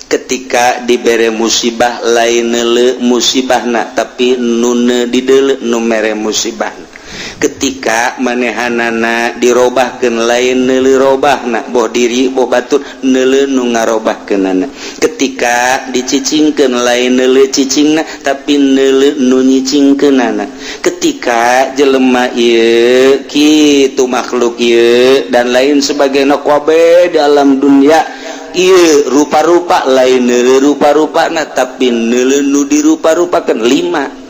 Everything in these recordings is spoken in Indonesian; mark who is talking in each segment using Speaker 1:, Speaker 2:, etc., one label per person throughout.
Speaker 1: ketika dibere musibah lain musibahna tapi nun didele nu mere musibahna ketika manehanana dirobahkeun lain neuleuh robahna boh diri boh batur neuleuh nu ngarobahkeunana ketika dicicingkeun lain neuleuh cicingna tapi neuleuh nu nyicingkeunana ketika jelema ieu kitu makhluk ieu dan lain sebagainya kabeh dalam dunia ieu rupa-rupa lain neuleuh rupa-rupana tapi neuleuh nu dirupa-rupakeun 5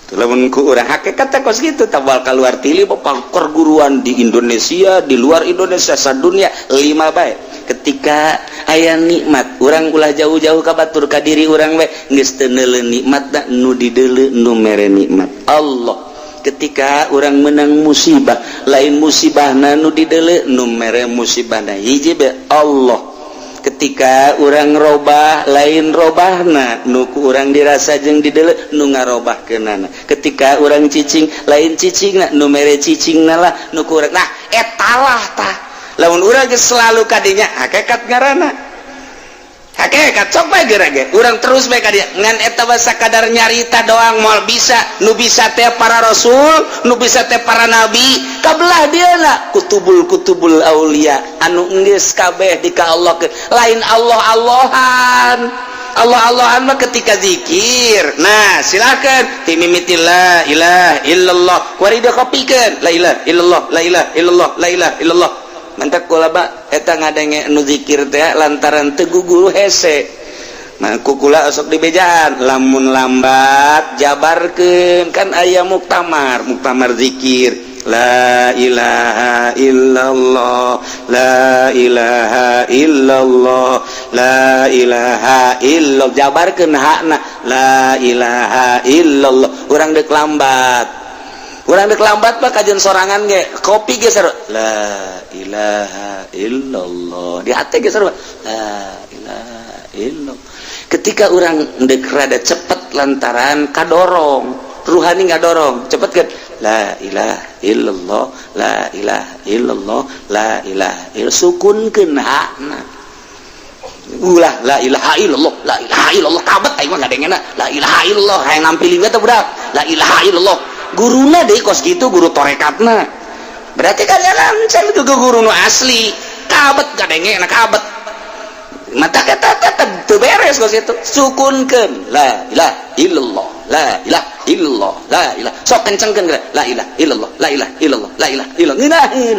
Speaker 1: lamun ku urang hakikat kos gitu tabal keluar tili perguruan di Indonesia di luar Indonesia sadunya 5 bae ketika aya nikmat urang ulah jauh-jauh ka batur ka diri urang we geus teu neuleuh nikmat nu dideuleuh nu mere nikmat Allah ketika orang menang musibah lain musibahna nu dideuleuh nu mere musibahna hiji be Allah ketika orang robah lain robahna nu ku urang dirasa jeung dideuleuh nu ngarobahkeunana ketika orang cicing lain cicingna nu mere cicingna lah nu ku urang nah etalah tah lamun urang geus selalu kadinya hakikat ngaranna hakikat sok bae gerage urang terus bae ka dieu ngan eta basa kadar nyarita doang moal bisa nu bisa teh para rasul nu bisa teh para nabi kabelah dieuna kutubul aulia anu geus kabeh di ka Allah lain Allah-Allahan Allah-Allahan mah ketika zikir nah silakan timimiti la ilaha illallah warida kopikeun la ilaha illallah la ilaha illallah la ilaha illallah mantak kulaba eta ngadenge nu zikir teh lantaran teu guguru hese mah kukula sok dibejaan lamun lambat jabarkeun kan aya muktamar zikir la ilaha illallah la ilaha illallah la ilaha illallah jabarkeun hakna la ilaha illallah urang deuk lambat urang deuk lambat mah kajian sorangan ge kopi ge sarua la ilaha illallah di hate ge sarua la ilaha illallah ketika urang deuk rada cepet lantaran kadorong ruhani ngadorong cepet kan la ilaha illallah la ilaha illallah la ilaha illallah sukunkeun hakna ulah la ilaha illallah la ilaha illallah kabet aing mah ngadengena la ilaha illallah hayang nampilin teh budak la ilaha illallah guruna deui kos gitu guru torekatna berarti kan lancar ke guru nu asli kabet kadenge na kabet mata kata teu beres kos itu sukunkeun la ilaha illallah la ilaha illallah la ilaha sok kencengkeun la ilaha illallah la ilaha illallah la ilaha illallah ngeunaheun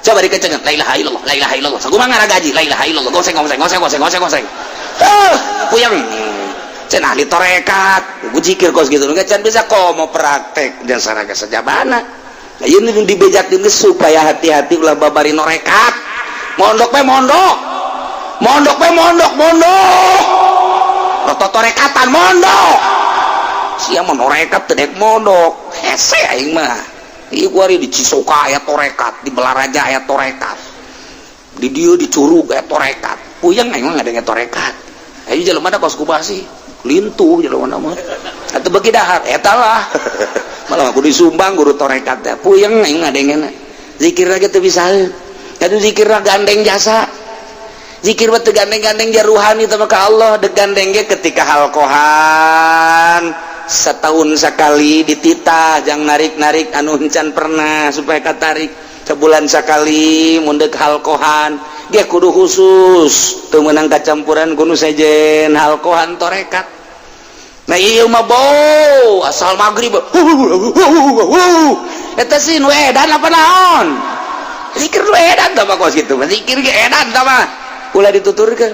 Speaker 1: coba dikencengkeun la ilaha illallah la ilaha illallah sakumaha ngaragaji la ilaha illallah goseng puyeng can ahli torekat ku zikir kos gitu enggak can bisa komo praktek dan saraga sajabana nah ieu dibejak geus supaya hati-hati ulah babari norekat mondok torekatan mondok sia mah norekat teu dek mondok hese aing mah ieu kuari di Cisoka aya torekat di Belaraja aya torekat di dieu di Curug aya torekat puyeng aing mah ngadenge torekat ayo jelema da kos kubasi lintuh jelema mah atuh beuki dahar eta lah malah kudu disumbang guru torekat teh puyeng aing ngadengena zikir lagi teu bisaeun atuh zikirna gandeng jasa zikir mah teu gandeng-gandeng ja ruhani teh ka Allah deuk gandeng ge ketika halkohan setahun sekali dititah jang narik-narik anu encan pernah supaya katarik sebulan sekali mun deuk halkohan ge kudu khusus teu meunang kacampuran kudu sejen halkohan torekat nah ieu mah bau asal magrib eta sih nu edan apa naon zikir nu edan tah mah kos kitu mah zikir ge edan tah mah ulah dituturkeun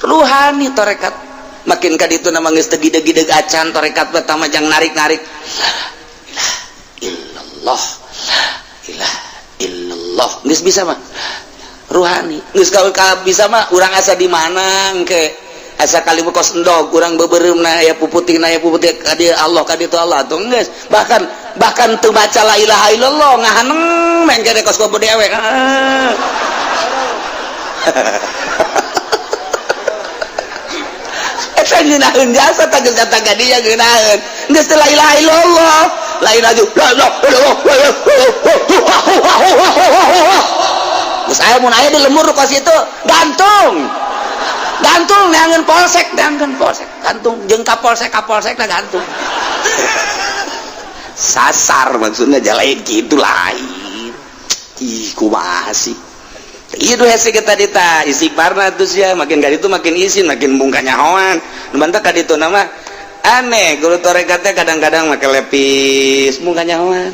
Speaker 1: ruhani torekat makin ka ditu nama geus teu gideg-gideg acan torekat pertama jang narik-narik la ilaha illallah geus bisa mah ruhani geus ka bisa mah urang asa di mana engke asa kali kos endog urang beubeureummna aya puputingna aya puputih ka dieu Allah ka ditu Allah atuh geus bahkan teu baca la ilaha illallah ngahaneng mengke kos ku dewek eta ngeunaheun jasa tah geus datang ka dieu ngeunaheun geus teu la ilaha illallah la ilaha illallah geus aya mun aya di lembur kos itu gantung gantung neangeun polsek gantung jeung kapolsek lah gantung sasar maksudnya jalain gitu lain ih kumaha sih ieu hese kita dita istighfarna terus ya makin kali itu makin izin makin bungka nyahoan nu mantap ka ditu nama aneh guru tarekat teh kadang-kadang make lepis bungka nyahoan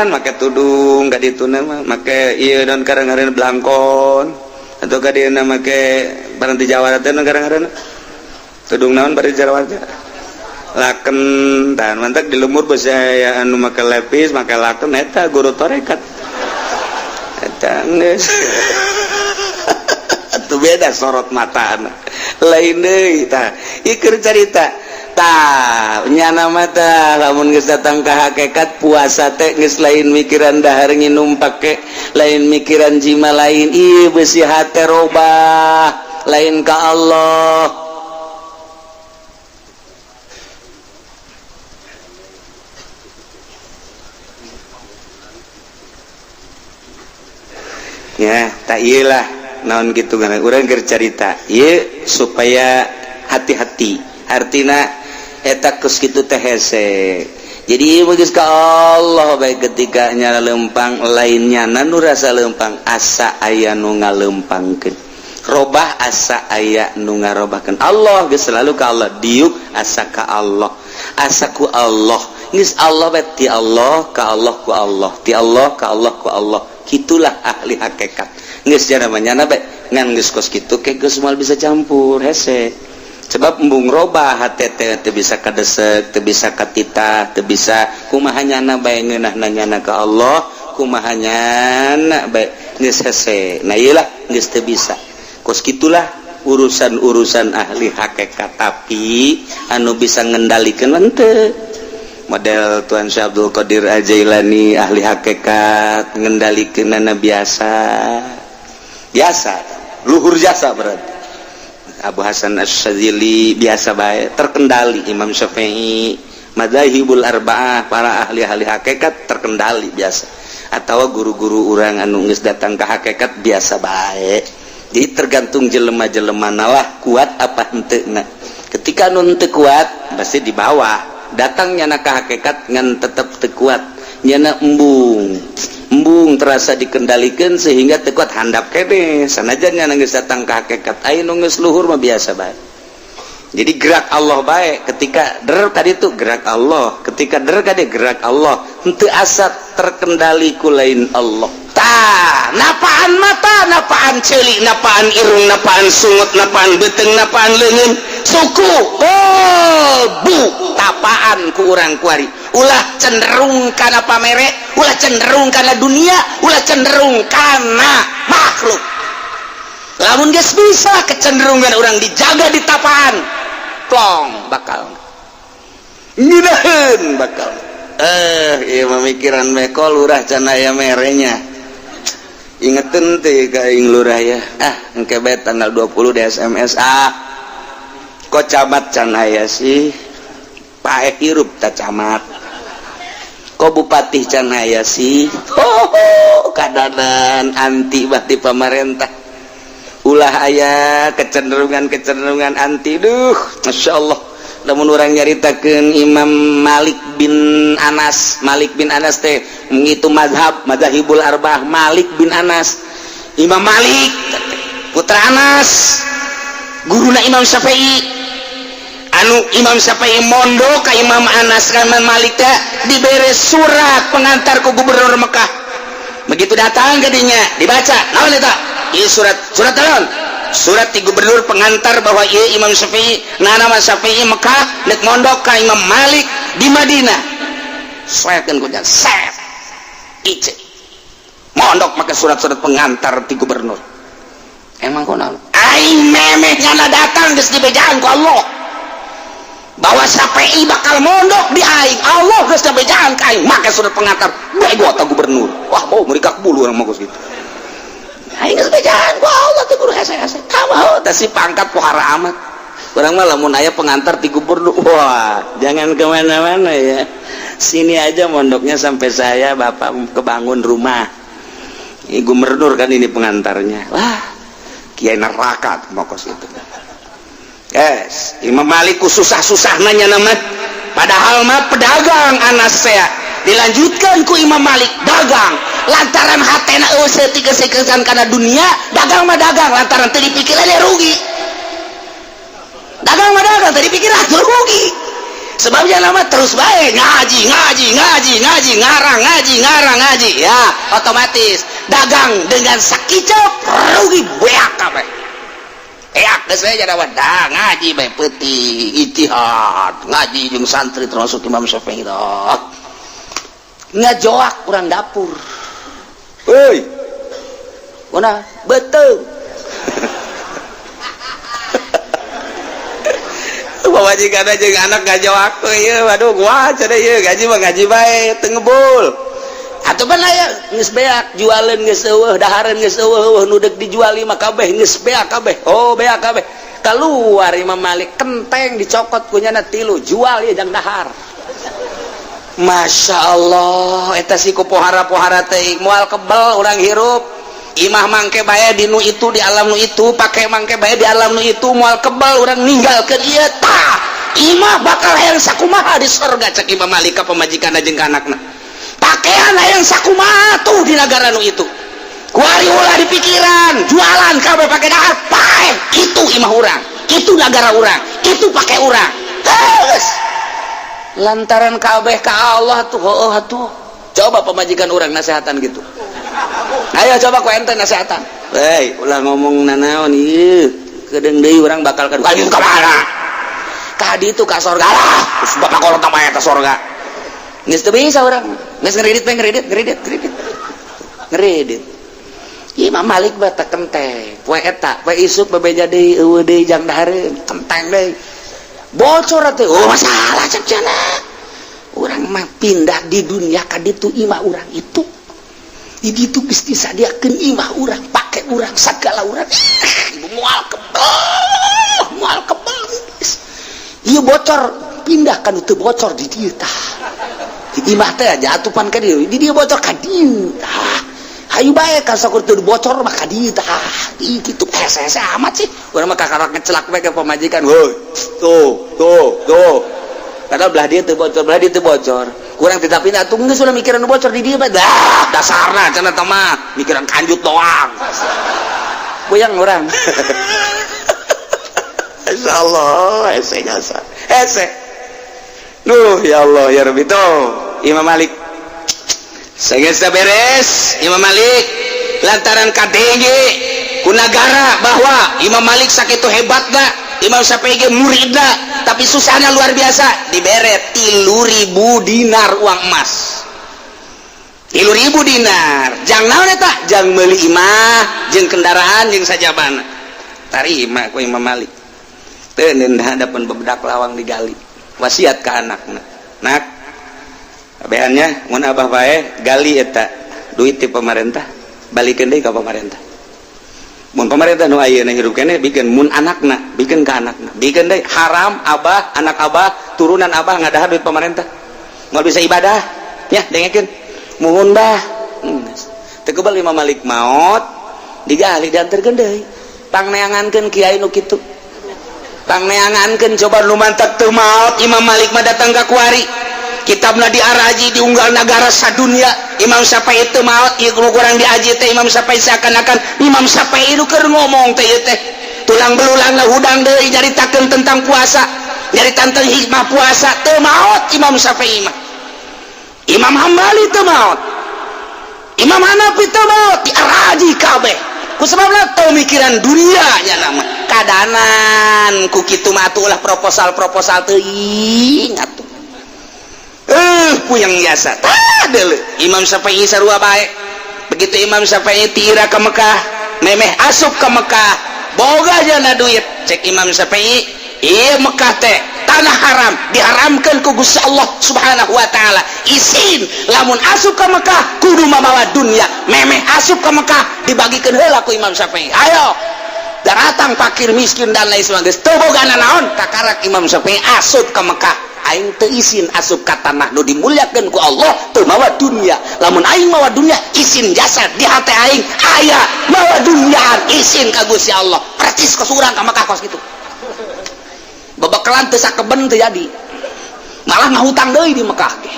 Speaker 1: make tudung ka ditu nama make ieu dan kadang-kadang belangkon atau ka dieuna make paranti Jawa teh kadang-kadang tudung naon paranti Jawa teh laken dan mantap di lumur beuh aya anu make lepis make laken eta guru tarekat eta geus atuh beda sorot mata lain deui tah ieu keur carita tah nyana mah tah lamun geus datang ka hakikat puasa teh geus lain mikiran dahar nginum pake lain mikiran jima lain ieu beusi hate robah lain ka Allah. Ya tak iyalah naon gitu kan urang keur carita ieu supaya hati-hati artina eta geus kitu teh hese jadi ieu geus ka Allah bae ketika nya lempang lainnya nu rasa lempang asa aya nu ngalempangkeun robah asa aya nu ngarobahkeun Allah geus selalu ka Allah diuk asa ka Allah asa ku Allah geus Allah bae ti Allah ka Allah ku Allah ti Allah ka Allah ku Allah gitulah ahli hakikat geus jana manyana bae ngan geus kos kitu ke geus moal bisa campur hese sebab embung robah hate teh teu bisa kadesek teu bisa katita teu bisa kumaha nyana bae ngeunahna nyana ka Allah kumaha nyana bae geus hese nah ieu lah geus teu bisa kos kitulah urusan-urusan ahli hakikat tapi anu bisa ngendalikeun teu model Tuan Syekh Abdul Qadir Al-Jailani ahli hakikat ngendalikeunana biasa luhur jasa berarti Abu Hasan Asy-Syadzili biasa bae terkendali Imam Syafi'i madzhabul arba'ah para ahli-ahli hakikat terkendali biasa atawa guru-guru urang anu geus datang ka hakikat biasa bae jadi tergantung jelema-jelemana lah kuat apa henteuna ketika anu teu kuat pasti di bawah datang nyana ka hakikat ngan tetep teu kuat nyana embung terasa dikendalikan sehingga teu kuat handap kene sanajan nyana geus datang ka hakikat aya nu geus luhur mah biasa bae jadi gerak Allah bae ketika der tadi itu gerak Allah ketika der kade gerak Allah henteu asa terkendali ku lain Allah tah napaan mata napaan ceuli napaan irung napaan sungut napaan beuteung napaan leungeun suku oh bu tapaan ku urang kuari ulah cenderung kana pamere ulah cenderung kana dunia ulah cenderung kana makhluk lamun geus bisa kecenderungan urang dijaga di tapaan plong bakal ngeunaheun bakal ieu pemikiran meko lurah can aya merenya ingetin teh ka ing lurah ya engke bae tanggal 20 di SMS kok camat can aya sih pae hirup ta camat kok bupati can aya sih kadanan anti bati pamarentah ulah aya kecenderungan anti duh masyaallah lamun urang nyaritakeun Imam Malik bin Anas teh ngitu madzhabul arba'ah Malik bin Anas Imam Malik putra Anas guruna Imam Syafi'i anu Imam Syafi'i mondok ka Imam Anas ka Imam Malik teh dibere surat pengantar ku gubernur Mekah begitu datang ke dinya dibaca naon eta ieu surat naon surat ti gubernur pengantar bahwa ieu Imam Syafi'i nama Syafi'i Mekah nek mondok ka Imam Malik di Madinah saekeun ku jan set ice mondok make surat-surat pengantar ti gubernur emang kunaon aing memeh nyana datang geus dibejaan ku Allah bahwa Syafi'i bakal mondok di aing Allah geus dibejaan ka aing make surat pengantar bego ta gubernur wah mau mereka bulu urang mah gitu aing geus bejaan ku Allah teh guru hese-hese kamah teh si pangkat pohara amat urang mah lamun aya pengantar ti gubernur wah jangan kemana-mana ya sini aja mondoknya sampai saya bapak kebangun rumah gubernur kan ini pengantarnya wah kiai neraka mokos itu. Yes, Imam Malik ku susah-susah nanya nama, padahal mah pedagang anak saya. Dilanjutkan ku Imam Malik dagang lantaran hatena setik-setikan karena dunia, dagang mah dagang lantaran tadi pikirannya rugi. Dagang mah dagang tadi pikiran rugi. Sebabnya nama terus baik ngaji ya, otomatis dagang dengan sakicop rugi beak kabeh. Geus we jadi wadah ngaji bae peuting ijtihad ngaji jeung santri termasuk Imam Syafi'i tah ngajoak urang dapur euy bona beteung pamajikan jeung anak ngajoak ieu waduh gua cenah ieu gaji mah gaji bae teu ngebul atuh pan aya geus beak jualan geus eueuh dahareun geus eueuh nu deuk dijuali mah kabeh geus beak kabeh oh beak kabeh keluar Imam Malik kenteng dicokot kunyana 3 jual ieu jang dahar. Masya Allah eta si ku pohara-pohara teh moal kebel urang hirup imah mangke bae di nu itu di alam nu itu pake mangke bae di alam nu itu moal kebel urang ninggalkeun ieu tah imah bakal hayang sakumaha di surga cek Imam Malik ka pamajikanna jeung ka anakna. Pakaian yang sakumaha tuh di negara nu itu kuari ulah di pikiran jualan kabeh pakai dahar pae itu imah urang itu negara urang itu pakai urang terus lantaran kabeh ka Allah tuh heueuh atuh coba pemajikan urang nasehatan gitu ayo coba ku ente nasehatan hei ulah ngomong nanaon ieu kedeung deui urang bakal ka ditu ka mana ka ditu ka surga lah terus bapak kolot mah eta surga geus teu bisa urang geus ngeredit Imam Malik bata kenteng poe eta poe isuk bebeja deui eueuh deui jang dahareun kenteng deui bocor teh oh masalah cek cenah urang mah pindah di dunia ka ditu imah urang itu di ditu geus disadiakeun imah urang pake urang sagala urang moal kebel ieu bocor pindah kan teu bocor di dieu tah di imah teh aja atupan ka dieu di dieu bocor ka dieu tah ayo bae kan sakur teu bocor mah ka dieu tah kitu hese amat sih urang mah kakarak ngecelak bae ka pamajikan heuh tuh padahal belah dia teu bocor kurang tetapi atuh geus ulah mikiran nu bocor di dieu bae dah dasarna cenah teh mah mikiran kanjut doang boyang urang insyaallah hese jasa hese nuh ya Allah ya Rabbi tuh Imam Malik sagesa beres Imam Malik lantaran KDG ku negara bahwa Imam Malik sakitu hebatna Imam Syafi'i ge muridna tapi susahnya luar biasa dibere 3.000 dinar uang emas 3.000 dinar jang naon eta jang meuli imah jeung kendaraan jeung sajabana tarima ku Imam Malik teu neun hadapan bebedak lawang digali wasiat ka anakna nak abeannya mun abah bae gali eta duit ti pemerintah balikeun deui ka pemerintah mun pemerintah nu ayeuna hirup keneh bikin mun anakna bikin ka anakna bikin deui haram abah anak abah turunan abah ngadahar duit pemerintah moal bisa ibadah nya dengekeun muhun bah teu keubal Imam Malik maot digali dianterkeun deui pangneangankeun kiai nu kitu pangneangankeun coba nu mantap teu maot Imam Malik mah datang ka kuari kitabna diaraji diunggal negara sadunia Imam Syafi'i teu maot ieu kurang diaji teh Imam Syafi'i seakan-akan Imam Syafi'i nu keur ngomong teh ieu teh tulang belulang hudang deui nyaritakeun tentang puasa nyaritakeun tentang hikmah puasa teu maot Imam Syafi'i mah Imam Hambali teu maot Imam Hanafi teu maot diaraji kabeh ku sababna teu mikiran dunia nya nama kadanan ku kitu mah atuh ulah proposal teuing atuh puyang biasa tadel Imam Syafi'i sarua bae begitu Imam Syafi'i tira ke Mekah memeh asup ke Mekah boga jana duit cek Imam Syafi'i ieu Mekah teh tanah haram diharamkeun ku Gusti Allah Subhanahu wa taala isin lamun asup ke Mekah kudu mabawa dunia memeh asup ke Mekah dibagikeun heula ku Imam Syafi'i ayo datang fakir miskin dan lain sebagainya teu bogana naon kakarak Imam Syafi'i asup ke Mekah aing teu izin asup ka tanah nu dimuliakeun ku Allah teu mawa dunya. Lamun aing mawa dunya izin jasa di hate aing aya mawa dunya izin ka Gusti Allah. Percis kos urang ka Mekah kos kitu. Babakalan teu sakeben teu jadi. Malah ngahutang deui di Mekah ge.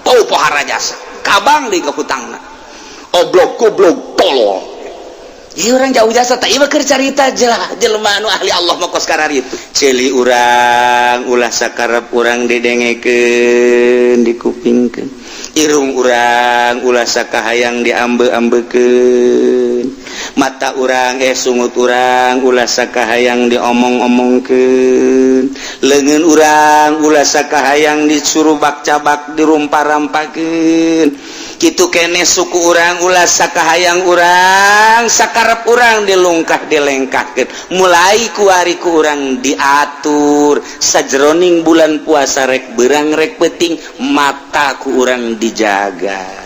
Speaker 1: Pau pohara jasa. Kabang deui ka hutangna. Oblok goblok tolol. Ieu urang jauh jasa teh ieu keur carita jelema anu ahli Allah mah kos karari itu. Ceuli urang ulah sakarep urang didengekeun dikupingkeun. Irung urang ulah sakahayang diambe-ambekeun. Mata urang sungut urang ulah sakahayang diomong-omongkeun. Leungeun urang ulah sakahayang disuruh bak-cabak dirumpa-rampakeun. Kitu kene suku urang ulah sakahayang urang sakarep urang dilungkah dilengkahkeun. Mulai ku ari ku urang diatur sajroning bulan puasa rek beurang rek peuting mata ku urang dijaga.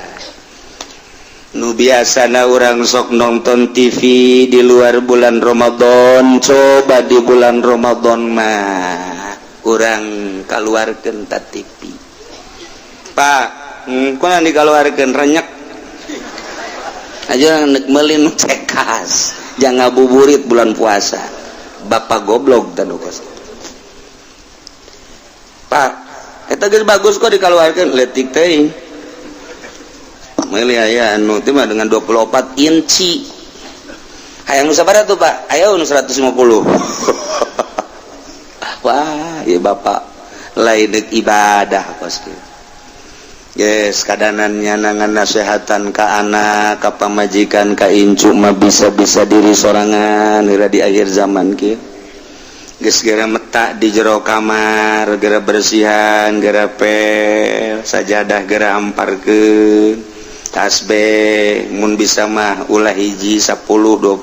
Speaker 1: Nu biasana urang sok nonton TV di luar bulan Ramadan, coba di bulan Ramadan mah urang kaluarkeun ta TV. Pak, kuna dikaluarkeun renyek aja nek meuli nu cekas jangan ngabuburit bulan puasa. Bapak goblok tanu kos. Pak, eta geus bagus kok dikaluarkeun leutik teuing. Meuli aya anu teh mah dengan 24 inci. Hayang nu sabaraha tuh, Pak? Aya nu 150. Wah, ieu bapak lain deuk ibadah kos kieu. Yes, kadanannya nangan nasehatan ka anak, ka pamajikan, ka incu mah bisa-bisa diri sorangan heula di akhir zaman kieu. Geus gara metak di jero kamar, gara bersihan, gara pel, sajadah gara amparkeun. Tasbih mun bisa mah ulah hiji 10 20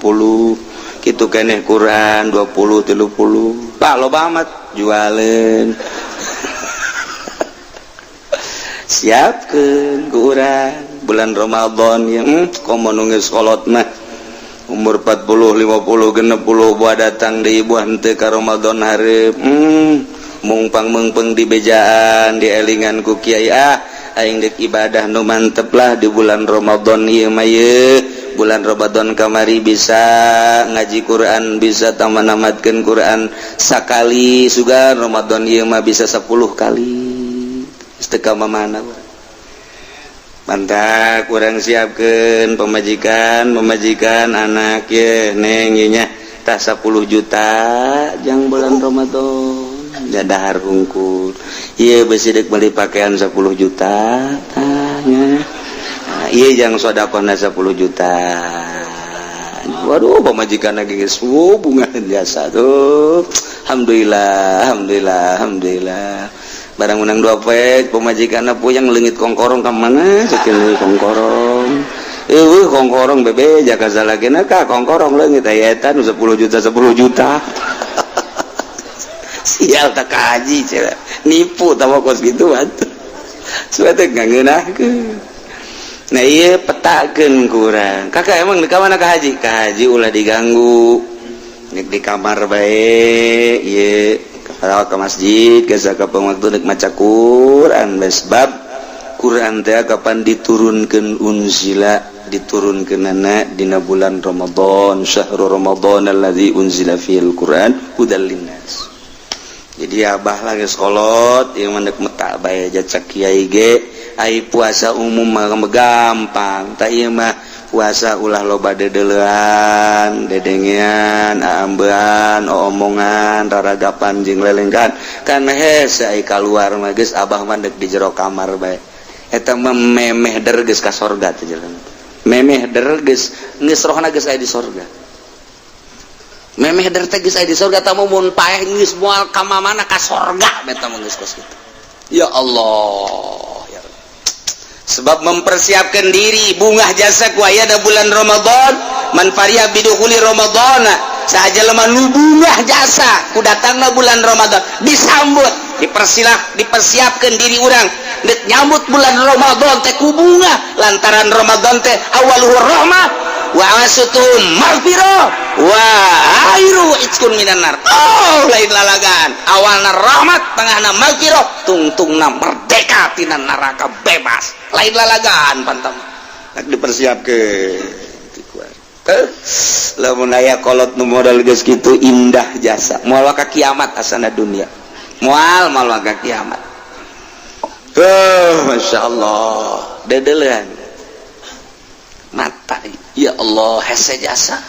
Speaker 1: kitu keneh Quran 20 30. Pak loba amat jualeun. Siapkeun ku urang bulan Ramadan yang komo nu geus kolot mah umur 40 50 60 buah datang deui buah henteu ka Ramadan hareup mungpang-mungpeng di bejaan dielingan ku kiai aing dek ibadah nu mantep lah di bulan Ramadan ieu mah ye. Bulan Ramadan kamari bisa ngaji Quran, bisa tamanamatkeun Quran sakali, sugan Ramadan ieu mah bisa 10 kali. Teu ka mana mantak urang siapkeun pemajikan anak ye neng ieu nya tah 10 juta jang bulan Ramadan. Jadahar hungkul iya besi dek beli pakaian 10 juta tanya iya jangan sodakona 10 juta. Waduh pemajikan lagi guys bunga jasa tuh. Alhamdulillah barang menang 2 pek pemajikan puyang leungit kongkorong ka mana cekeun kongkorong kongkorong bebe jaka salagena ka kongkorong leungit aya eta nu 10 juta sial tak kaji cera nipu tawa kos gitu atuh suatu nggak ngeunahkeun. Nah iya petakeun kurang kakak emang di kamana ka haji ulah diganggu nek di kamar bae ieu ka masjid geus ka pangwaktu nek maca Quran sebab Quran teh kapan diturunkeun unzila diturunkeunana dina bulan Ramadan syahrul Ramadan allazi unzila fil Quran hudal linnas. Jadi abah lagi sekolot yang mendek metak bae jacak kiai ge ai puasa umum mah gampang tah ieu mah puasa ulah loba dedeulean dedengean aambean omongan raragapan jeung lelenggan kana hese ai kaluar mah geus abah mah deuk di jero kamar bae eta mah memeh der geus ka sorga teh jalan memeh der geus rohna geus aya di sorga. Memeh der teh geus aya di sorga tah mun paeh geus moal ka mana ka sorga beta mah geus kos kitu. Ya Allah ya Allah. Sebab mempersiapkan diri bungah jasa ku aya da bulan Ramadan man fariya bidukhuli Ramadan sahaja lemah nu bungah jasa ku datangna bulan Ramadan disambut dipersiapkan diri urang deuk nyambut bulan Ramadan teh ku bungah lantaran Ramadan teh awaluhur rahmah wa asutum maghfirah wa airu itkun minan nar. Oh lain lalagan awalna rahmat tengahna maghfirah tungtungna merdeka tina neraka bebas lain lalagan pantam nak dipersiapkeun lamun aya kolot nu modal geus kitu indah jasa moal ka kiamat asana dunia moal ka kiamat. Masyaallah dedelean mata ya Allah hese jasa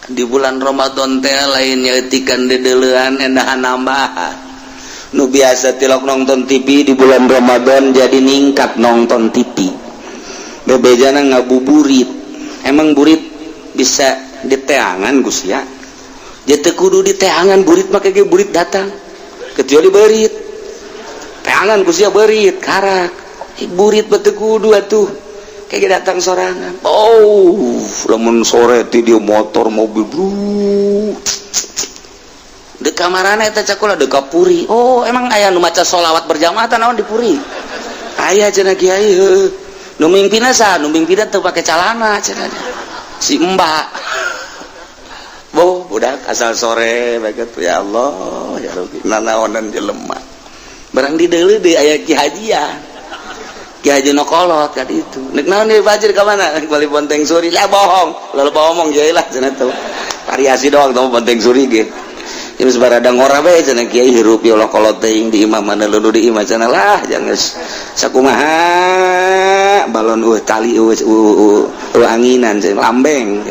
Speaker 1: di bulan Ramadan teh lain nyeutikan dedelean endahan nambahan nu biasa tilok nonton TV di bulan Ramadan jadi ningkat nonton TV bebejana ngabuburit emang burit bisa diteangan Gus ya jadi kudu diteangan burit make ge burit datang kecuali berit teangan Gus ya berit karak burit bete kudu atuh kayak datang sorangan. Lamun sore ti dia motor mobil bru. Di kamarana eta cakula de kapuri. Emang aya nu maca sholawat berjamaah teh naon di puri? Aya cenah kiai heuh. Nu mimpina saha? Nu mimpina teu pake calana cenah. Si Mbak. Budak asal sore baget ya Allah ya Rabbi nanaonan jelema. Barang di deuleu deui aya Ki Hajian. Ki Haji nokolot kan itu. Nek naon deui Fajir ka mana? Bali Bonteng Suri. Lah bohong. Lalu ngomong jadi lah cenah tuh. Variasi doang tuh Bonteng Suri ge. Ieu sabarada ngora bae cenah kiai hirup ya Allah kolot teuing di imam mana leudu di imam cenah lah jangan sakumaha balon tali anginan cenah lambeng.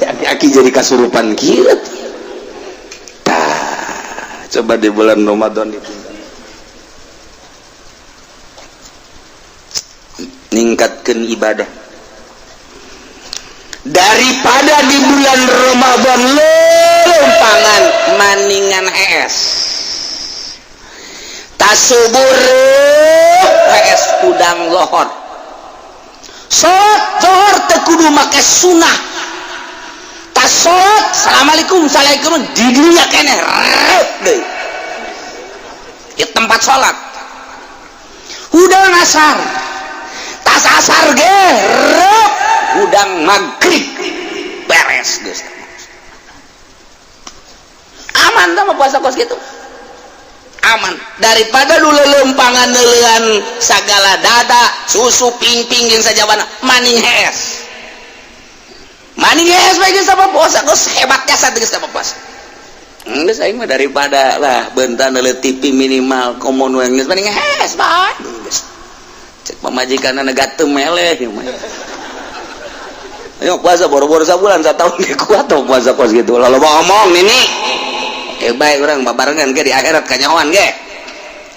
Speaker 1: Aki jadi kasurupan kieu. Coba di bulan Ramadan itu ningkatkan ibadah daripada di bulan Ramadan lompangan maningan es tasubur es kudang lohor sotor tekudu make sunah tasot assalamualaikum assalamualaikum di dunia kene deui di tempat sholat udang asar tas asar ge udang maghrib beres geus aman tah puasa kos gitu aman daripada dulu lempangan neulean sagala dada susu ping-ping jeung sajabana maning hees bae geus apa puasa kos hebat jasa geus apa puasa geus aing mah daripada lah bentar neuleun TV minimal komun we geus maning hees bae geus cek pamajikanna negatem meleh ayo puasa boro-boro sabulan satahun ge kuat tuh puasa kos gitu lalu ngomong nini baik urang babarengan ge di akhirat kanyawan ge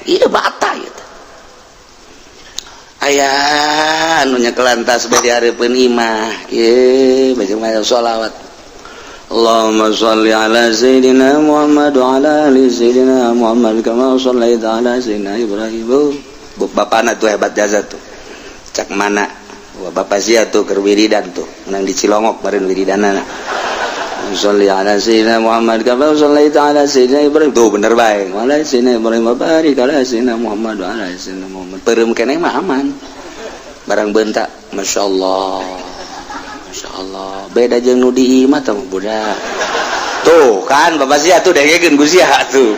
Speaker 1: ieu bata gitu aya anu nyekelan tasbih di hareupeun imah ieu baca sholawat Allahumma shalli ala sayyidina Muhammad wa ala ali sayyidina Muhammad kama shallaita ala sayyidina Ibrahim. Bapana tuh hebat jasa tuh cak mana bapak sia tuh keur wiridan tuh menang di Cilongok beureun wiridanana sholli ala sayyidina Muhammad kama shallaita ala sayyidina Ibrahim tuh bener bae ala sayyidina Ibrahim barik ala sayyidina Muhammad wa ala sayyidina Muhammad peureum keneh mah aman barang beunta masyaallah beda jeung nu di imah tah budak tuh kan bapak sia tuh dengekeun ku sia tuh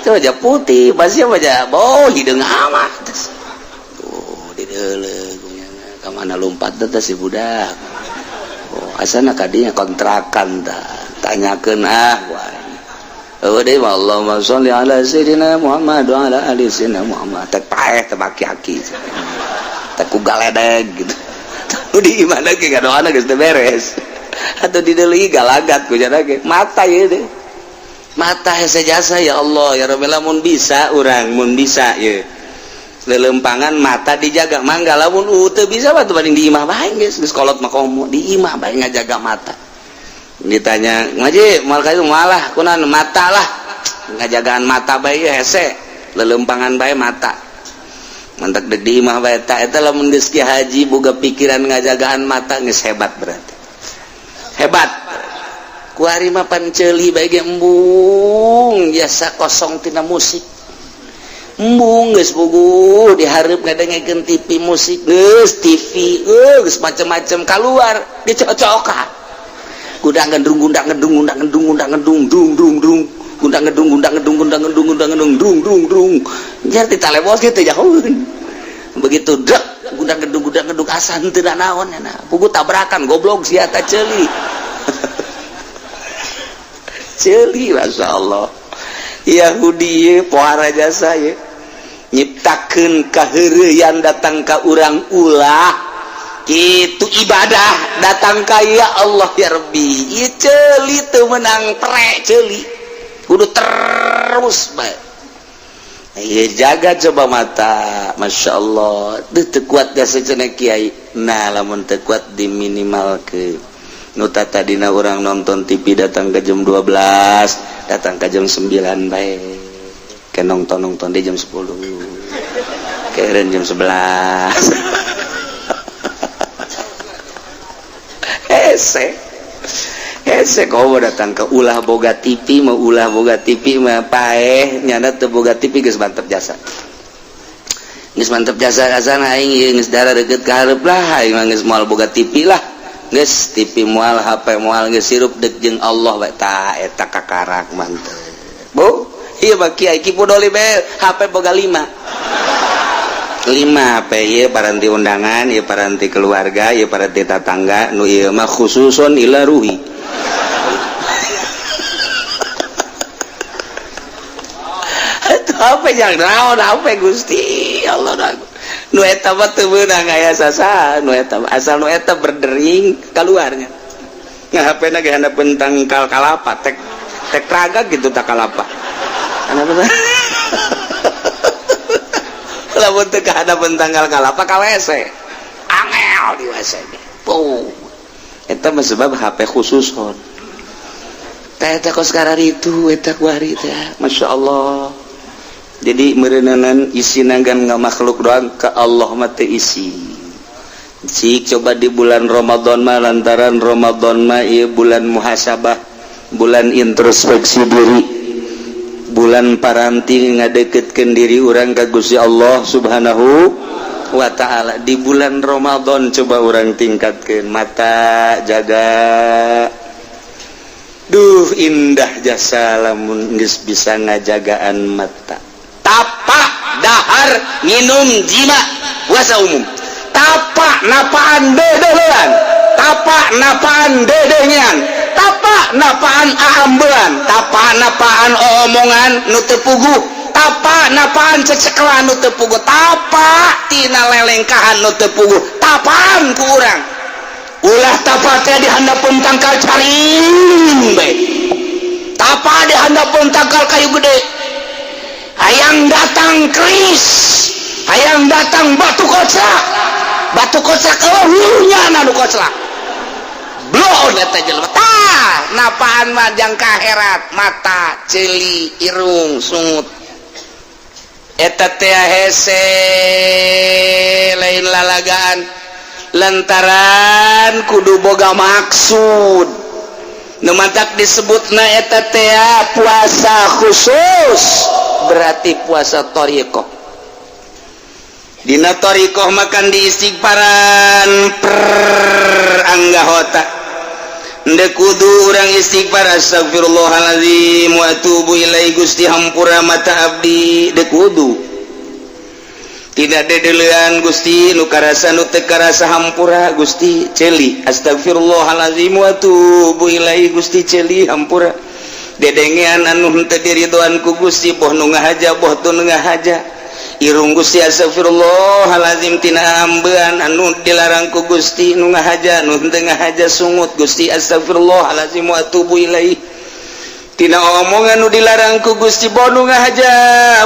Speaker 1: aja putih pasti aja hideung amat di deuleu ka mana lompat teh si budak asana kadinya kontrakan tah tanyakeun wae deui Allahumma sholli ala sayyidina Muhammad wa ala ali sayyidina Muhammad teh paeh teh aki-aki teh ku galedeg gitu di imana ge gadoana geus teh beres atuh di deuleu galagat ku jana ge mata ieu teh mata hese jasa ya Allah ya Rabbi lamun bisa urang mun bisa ye lelempangan mata dijaga mangga lamun teu bisa mah teu banding di imah bae geus kolot mah komo di imah bae ngajaga mata ditanya ngaji moal ka itu malah kunaon mata lah ngajagaan mata bae hese lelempangan bae mata mantak deuk di imah bae eta lamun geus ki haji boga pikiran ngajagaan mata geus hebat berarti hebat ku hari mah panceuli bae ge embung biasa kosong tina musik embung geus puguh dihareup ngadengekeun TV musik geus TV geus macam-macam keluar dicocokan Gundang gedung gundang gedung gundang gedung gundang gedung dung dung dung gundang gedung gundang gedung gundang gedung gundang gedung dung dung dung nya ti talebos kitu jauheun begitu dek gundang gedung asa henteu naon nya pugu tabrakan goblok sia ta ceuli ceuli masyaallah Yahudi ye pohara jasa ye nyiptakeun kaheureuyan datang ka urang ulah itu ibadah datang ka ya Allah ya Rabbi ieu ceuli teu meunang prek ceuli kudu terus bae ieu jaga coba mata Masya Allah teu kuat jasa cenah kiai nah lamun teu kuat diminimalkeun nu tadina urang nonton TV datang ke jam 12 datang ke jam 9 bae ke nonton di jam 10 keren jam 11 hese kau datang ke ulah boga TV mau ulah boga TV mah paeh nyana teu boga TV geus mantep jasa kasana aing geus dara deukeut ka hareup lah aing mah geus moal boga TV lah geus TV moal HP moal geus sirup deuk jeung Allah bae tah eta kakarak mantep bu ieu mah kiai kipudoli bae HP boga 5 HP ieu paranti undangan ieu paranti keluarga ieu paranti tetangga nu ieu mah khususon ila ruhi eta HP jang naon HP Gusti Allah nu eta mah teu meunang aya sasa nu eta asal nu eta berdering keluarnya nah HP-na ge handapeun tangkal kalapa tek raga gitu tak kalapa anapeun lamun teu kahadapan tanggal kalapa ka WC angel di WC eta mah sebab HP khususon teh eta kos karari itu eta kuari teh Masya Allah jadi meureuneunan isina gan ngamakhluk doang ka Allah mah teu isi cik coba di bulan Ramadan mah lantaran Ramadan mah ieu bulan muhasabah bulan introspeksi diri bulan paranti ngadeketkeun diri urang ka Gusti Allah Subhanahu wa ta'ala di bulan Ramadan coba urang tingkatkeun mata jaga duh indah jasa lamun geus bisa ngajagaan mata tapak dahar minum jima puasa umum tapak napaan dedeulean tapak napaan dedeunyan tapak napaan aambean tapak napaan omongan nu teu puguh tapak napaan cecekelan nu teu puguh tapak tina lelengkahan nu teu puguh tapaan ku urang ulah tapak teh di handapeun tangkal caring bae tapak di handapeun tangkal kayu gede hayang datang keris hayang datang batu kocak eueuhnya anu kocak blow eta jelema tah napaan mah jang kaherat mata ceuli irung sungut eta teh hese lain lalagaan lantaran kudu boga maksud nu matak disebutna eta teh puasa khusus berarti puasa thariqah dina thariqah makan di istighfaran per anggahota ndek kudu urang istighfar astagfirullahalazim wa atubu ilaihi Gusti hampura mata abdi dek kudu tidak dedeulean Gusti nu karasa nu teu karasa hampura Gusti ceuli astagfirullahalazim wa atubu ilaihi Gusti ceuli hampura dedengean anu henteu diridhoan ku Gusti boh nu ngahaja boh teu ngahaja irung Gusti astagfirullahalazim tina ambean anu dilarang ku Gusti nu ngahaja nu teu ngahaja sungut Gusti astagfirullahalazim wa atubu ilaihi tina omongan nu dilarang ku Gusti boh nu ngahaja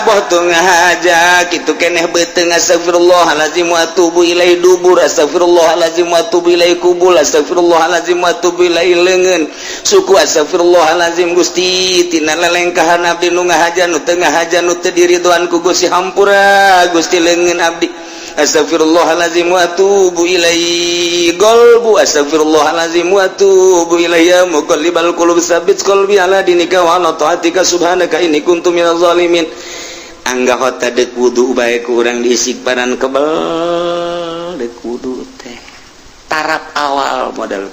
Speaker 1: boh teu ngahaja kitu keneh beuteung astagfirullahalazim wa atubu ilaihi dubur astagfirullahalazim wa atubu ilaihi kubul astagfirullahalazim wa atubu ilaihi leungeun suku astagfirullahalazim Gusti tina lelengkahan abdi nu ngahaja nu teu ngahaja nu teu diridhoan ku Gusti hampura Gusti leungeun abdi astagfirullahalazim wa atubu ilaihi qalbu astagfirullahalazim wa atubu ilaihi ya muqallibal qulub tsabbit qalbi ala dinika wa ala taatika subhanaka inni kuntu minaz zalimin anggahota deuk wudu bae ku urang diistighfaran kebal deuk wudu teh tarap awal modal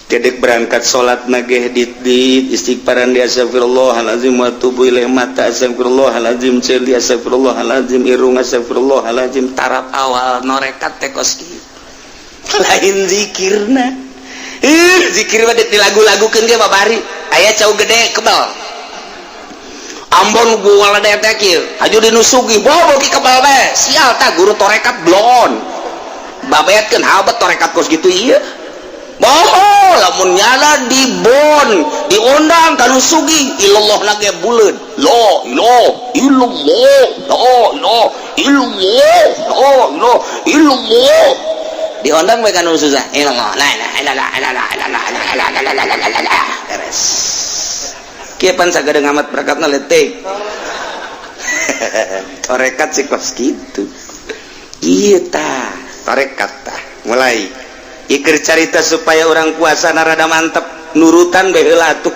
Speaker 1: Dedek berangkat salat nageh di istighfaran di astagfirullahalazim wa tubu ilaih mata astagfirullahalazim celi astagfirullahalazim irung astagfirullahalazim tarap awal norekat tekos kieu lain zikirna zikir mah di lagu-lagukeun ge babari aya cau gede kebal Ambon gua lada teh kieu haju dinusugi bobo ki kebal bae sial tah guru torekat blon babetkeun habat torekat kos gitu ieu bohong lamun nyala di bon diundang kanu sugi ilallah nage buleun la ilaha illallah la ilaha illallah diundang bae kanu susah ilallah la ilaha beres kieu pan sagede ngamat berakatna letik torekat sih kos kitu ieu tah torekat tah mulai ikir carita supaya orang puasa narada mantep nurutan baheula atuh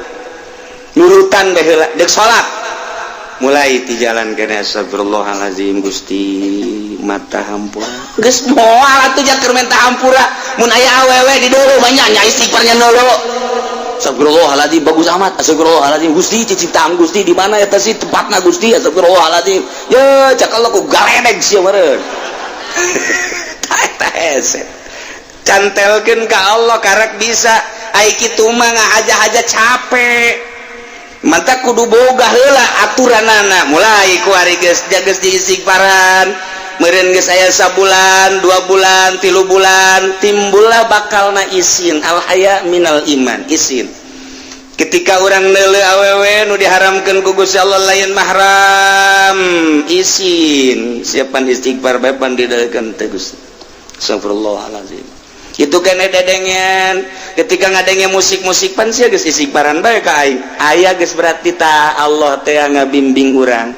Speaker 1: nurutan baheula dek salat mulai ti jalan kene astagfirullahalazim Gusti mata hampura geus moal atuh jakeur menta hampura mun aya awewe di deuleu mah nya istighfarnya deuleu astagfirullahalazim bagus amat astagfirullahalazim Gusti ciciptaan Gusti di mana eta sih tempatna Gusti astagfirullahalazim ye cak Allah ku galedeg sia meureun ta hese cantelkeun ka Allah karek bisa ai kitu mah ngahaja-haja capek mantap kudu boga heula aturanana mulai ku ari geus jageus di istighfaran meureun geus aya sabulan 2 bulan 3 bulan timbullah bakalna isin al haya minal iman isin ketika orang neuleu awewe nu diharamkeun ku Gusti Allah lain mahram isin siapan istighfar bae pan dideulkeun teh Gusti astagfirullahalazim itu kene dedengen ketika ngadenge musik-musik pan sia geus istighfaran bae ka aing aya geus berarti ta Allah teh ngabimbing urang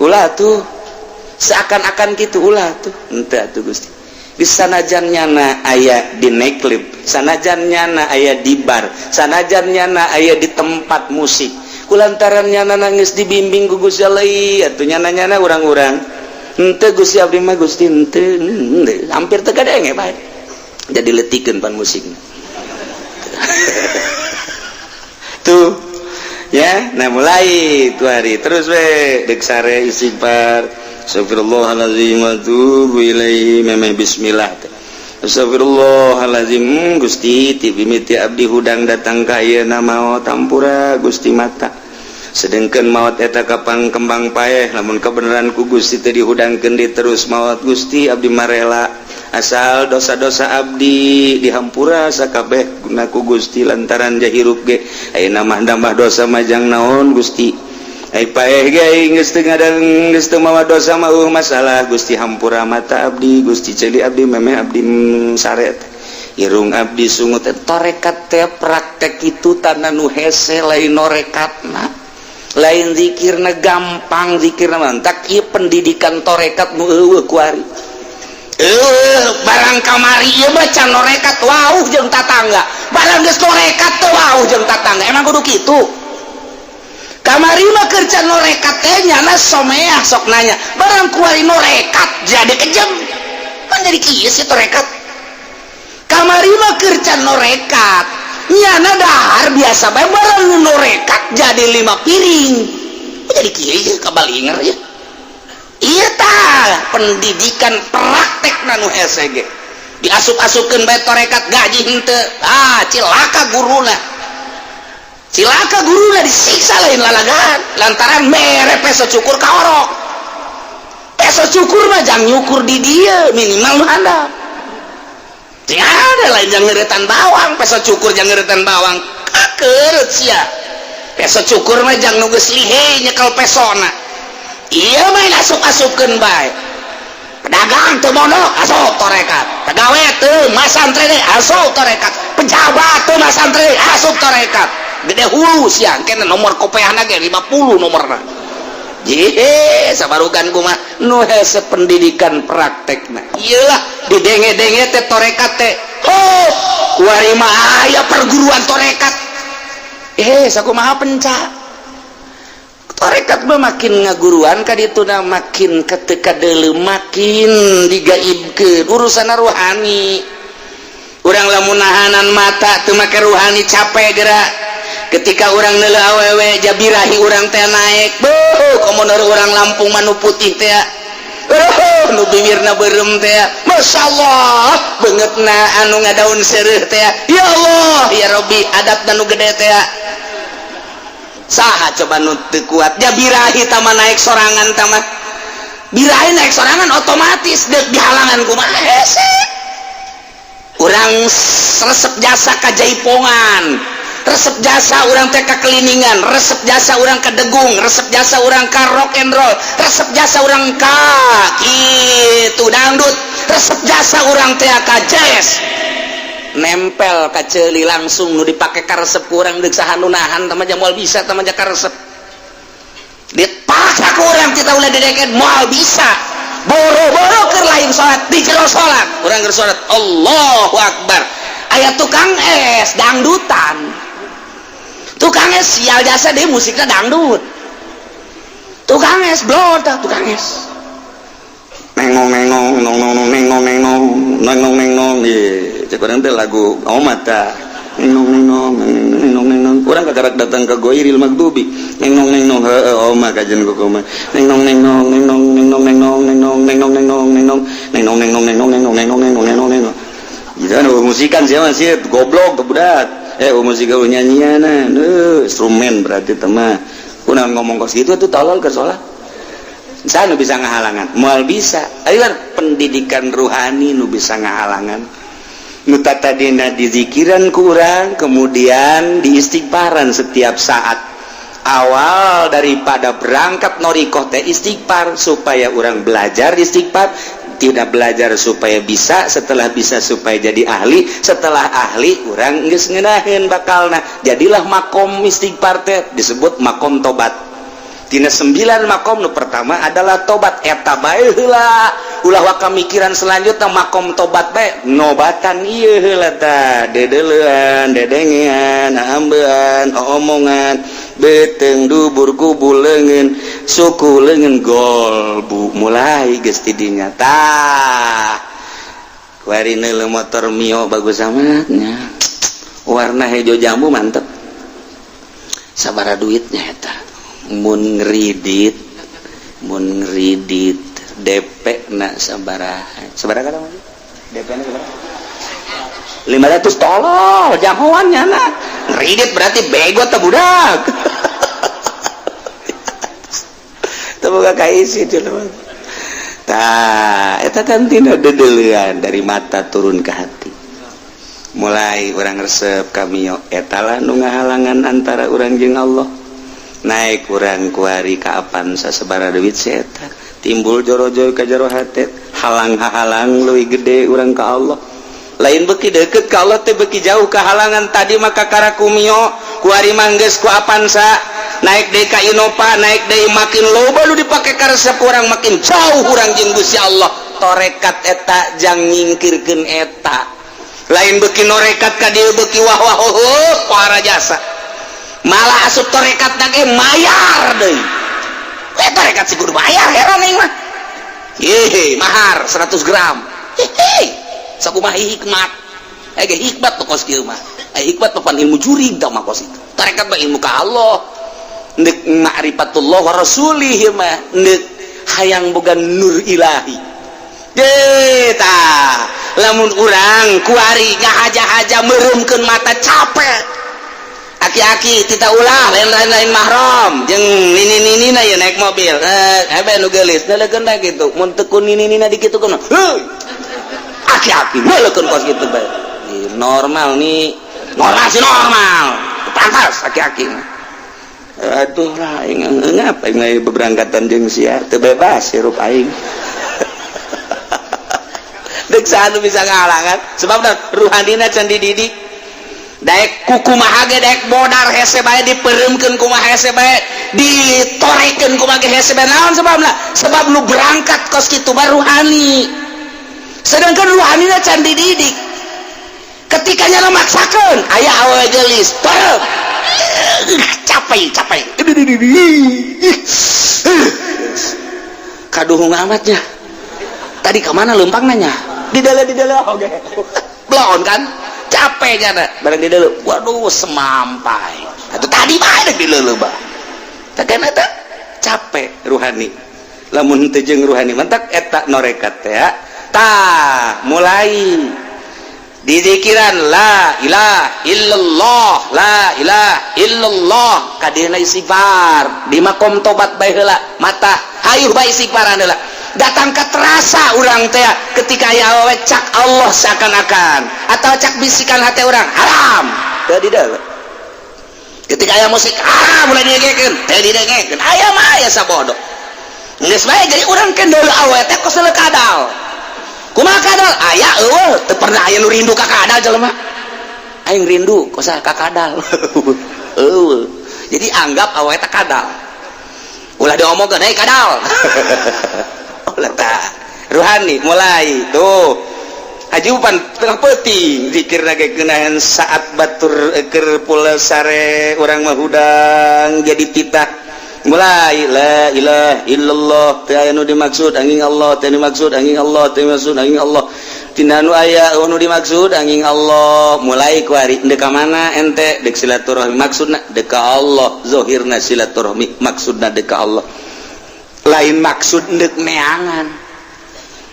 Speaker 1: ulah tuh seakan-akan kitu ulah tuh henteu atuh Gusti geus sanajan nyana aya di nightclub sanajan nyana aya di bar sanajan nyana aya di tempat musik kulantaran nyana geus dibimbing ku Gusti Allah atuh nyana-nyana urang-urang henteu Gusti abdi mah Gusti henteu hampir teu gadenge bae jadi letikeun pan musiknya tuh ya nah mulai itu hari terus we dek sare istighfar astagfirullahalazim wa tubu ilaihi memeh bismillah astagfirullahalazim Gusti ti mimiti abdi hudang datang ka ayeuna maot tampura Gusti mata sedengkeun maot eta kapang kembang paeh lamun kebenaran ku Gusti teh dihudangkeun di terus maot Gusti abdi marela asal dosa-dosa abdi dihampura sakabeh guna ku Gusti lantaran jahirup ge ayeuna mah nambah dosa majang naon Gusti ai paeh ge aing geus teu ngadang geus teu mawa dosa mah masalah Gusti hampura mata abdi Gusti celi abdi memeh abdi sare irung abdi sungut tarekat teh praktek itu tanah nu hese lain norekatna lain zikirna gampang zikirna mantak ieu pendidikan torekat nu eueuh ku ari barang kamari ieu mah can norekat wauh jeung tatangga barang geus norekat teh wauh jeung tatangga emang kudu kitu kamari mah keur can norekat teh nyana someah sok nanya barang kuari norekat jadi kejem kan jadi kieu sih torekat kamari mah keur can norekat nyana dahar biasa bae barang norekat jadi 5 piring jadi kieu kabalinger ya iya tah pendidikan praktek nanu SG diasup-asupkeun bae torekat gaji henteu cilaka guruna disiksa lain lalagan lantaran mere peso cukur kaorok peso cukur mah jang nyukur di dia minimal handap tiada lain jang ngeuretan bawang peso cukur jang ngeuretan bawang kakeureut sia peso cukur mah jang nu geus lihe nyekel pesona iya main asup-asupkeun bae pedagang teu mondok asup torekat pegawai teu masantri teh asup torekat pejabat teu masantri asup torekat gede hulu sia kene nomor kopeahna ge 50 nomorna jih sabarugan kumaha nu hese pendidikan praktekna ieu lah didenge-denge teh torekat teh kuari mah aya perguruan torekat sakumaha penca torekat mah makin ngaguruan ka dituna makin ketika deuleu makin digaibkeun urusan rohani urang lamun nahanan mata teu make ruhani capek gerak ketika urang neuleuh awewe jabirahi urang teh naek beuh komoner urang Lampung manu putih teh nu bibirna beureum teh masyaallah beungeutna anu ngadaun seureuh teh ya Allah ya Rabbi adatna nu gede teh saha coba nu teu kuat jabirahi tama naek sorangan tama birahi naek sorangan otomatis deuk dihalangan kumaha hese urang resep jasa ka Jaipongan resep jasa urang teh ka keliningan resep jasa urang ka degung resep jasa urang ka rock and roll resep jasa urang ka kitu dangdut resep jasa urang teh ka jazz nempel ka ceuli langsung nu dipake ka resep urang deuk saha nu nahan tah mah moal bisa tah mah ka resep dipaksa ku urang kita ulah dedeket moal bisa boro-boro keur lain salat di jero salat urang keur salat Allahu Akbar aya tukang es dangdutan tukang es sial jasa deh musiknya dangdut tukang es blor dah tukang es nengong nengong nong nong nong nengong nengong nengong nengong ye cek urang teh lagu omat tah nengong nengong nengong nengong urang kagarak datang ke Goiril Magdubi nengong nengong heueuh omah kajen kumaha nengong nengong nengong nengong nengong nengong nengong nengong nengong nengong nengong nengong nengong nengong nengong nengong nengong jangan musikan siapa sih goblok ke budak musik gaul nyanyiana instrumen berarti teman kuna ngomong kos gitu tuh tolol ke sholat saya nu bisa ngahalangan moal bisa ayeuna pendidikan ruhani nu bisa ngahalangan nu tadina dizikiran ku urang kemudian diistighfaran setiap saat awal daripada berangkat norikoh teh istighfar supaya urang belajar istighfar tidak belajar supaya bisa setelah bisa supaya jadi ahli setelah ahli urang geus ngeunaheun bakalna jadilah makom istighfar teh disebut makom tobat tina 9 makom nu pertama adalah tobat eta bae heula ulah waka mikiran selanjutnya makom tobat bae nobatan ieu heula tah dedeleuan dedengean ambean omongan beteng dubur kubul leungeun suku leungeun golbu mulai geus ti dinya tah kuari neuleuh motor Mio bagus amat nya warna hejo jambu mantep sabaraha duitnya eta mun ngridit DP na sabaraha kada DP na sabaraha 500 tolol jahoannya na ngridit berarti bego teh budak teu boga kaisi dulu tah eta kan tina dedeleuan dari mata turun ke hati mulai urang resep ka Mio eta lah nu ngahalangan antara urang jeung Allah naik urang kuari ka Avanza sabaraha duit eta timbul joro-joro ka jero hate halang-halang leuwih gede urang ka Allah lain beki deket ka Allah teh beki jauh kehalangan tadi maka karaku Mio kuari manggeus ku Avanza naik deui ka Innova naik deui makin loba nu dipake ka resep urang makin jauh urang jeung Gusti Allah torekat eta jang nyingkirkeun eta lain beki norekat ka dieu beki wah-wah para jasa malah asup torekat ge mayar deui torekat sih kudu bayar heran aing mah mahar 100 gram sakumaha hikmat ge hikmat pokos kieu mah hikmat papan ilmu juri tah mah kos itu tarekat mah ilmu ka Allah neuk ma'rifatullah wa rasulih mah neuk hayang boga nur ilahi tah lamun urang kuari ngahaja-haja meureumkeun mata capek aki-aki tita ulah lain-lain mahram jeung nini-ninina ye naik mobil hebe nu geulis neulekeun da kitu mun teu ku nini-nina dikitukeun aki-aki neulekeun kos kitu bae normal nih normal sih normal pantas aki-aki aduh lah aing ngapa aing beberangkatan jeung sia teu bebas hirup aing deuk saha bisa ngahalangan sebab ruhanina can dididik daek kumaha ge daek bodar hese bae dipeureumkeun kumaha hese bae ditorekeun kumaha ge hese bae naon sebabna sebab lu berangkat kos kitu bae ruhani sedangkan ruhanina can dididik ketika nya maksakeun aya awewe geulis teup capek kaduhung amatnya tadi kemana lempang nanya di dalam oke blon kan capek jana barang di dulu waduh semampai atau tadi mana di dulu bah takkan eta capek ruhani lamun teu jeung ruhani mentak eta norekat ya tah mulai di zikiran la ilaha illallah la ilaha illallah kadina istighfar di makom tobat bae heula mata hayuh bae istighfaran heula datang ke terasa urang teh ketika aya awewe cak Allah seakan-akan atau cak bisikan hati orang haram teu dideuleu ketika aya musik haram mulai didengekeun teu didengekeun aya mah aya sabodo geus bae jadi urang kendeuh awewe teh kos kadal kumaha kadal aya eueuh teu pernah aya nu rindu ka kadal jelema aing rindu kosa ka kadal eueuh jadi anggap awewe teh kadal ulah diomongkeun hei kadal ulah tah ruhani mulai tuh ajupan tengah peuting zikirna ge geunahan saat batur keur pula sare urang mah hudang jadi titah mulai la ilaha illallah teu aya nu dimaksud angin Allah teu dimaksud angin Allah teu dimaksud angin Allah tina nu aya nu dimaksud angin Allah mulai ku ari endeu ka mana ente deuk silaturahmi maksudna deuk ka Allah zahirna silaturahmi maksudna deuk ka Allah lain maksud endeu neangan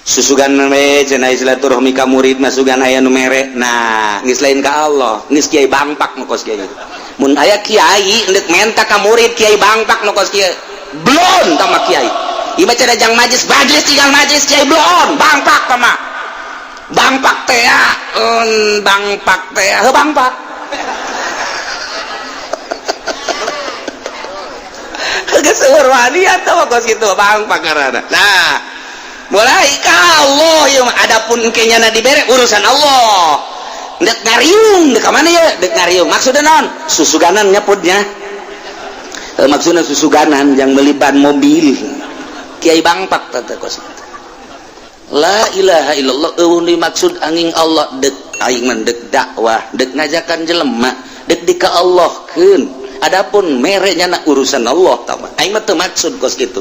Speaker 1: susugan we cenah silaturahmi ka murid masugan aya nu mere nah geus lain ka Allah geus kiai bangpak nu kos kiai mun aya kiai endek menta ka murid kiai bangpak nu kos kiai blon tama kiai ieu mah cenah jang majlis tinggal majlis kiai blon bangpak tama bangpak teh bangpak teh heuh bangpak geus seueur wani atawa kos kitu bangpak ngaranna nah mulai ka Allah ieu mah adapun engke nya dibere urusan Allah dek ngariung dek mana ya dek ngariung maksudnya non susuganan nyaputnya maksudnya susuganan yang beli ban mobil kiai bangpak tante kos la ilaha illallah dimaksud angin Allah dek aing mendek dakwah dek ngajakan jelema dek dika Allah keun adapun mereknya na urusan Allah tama aing mah teu maksud kos kitu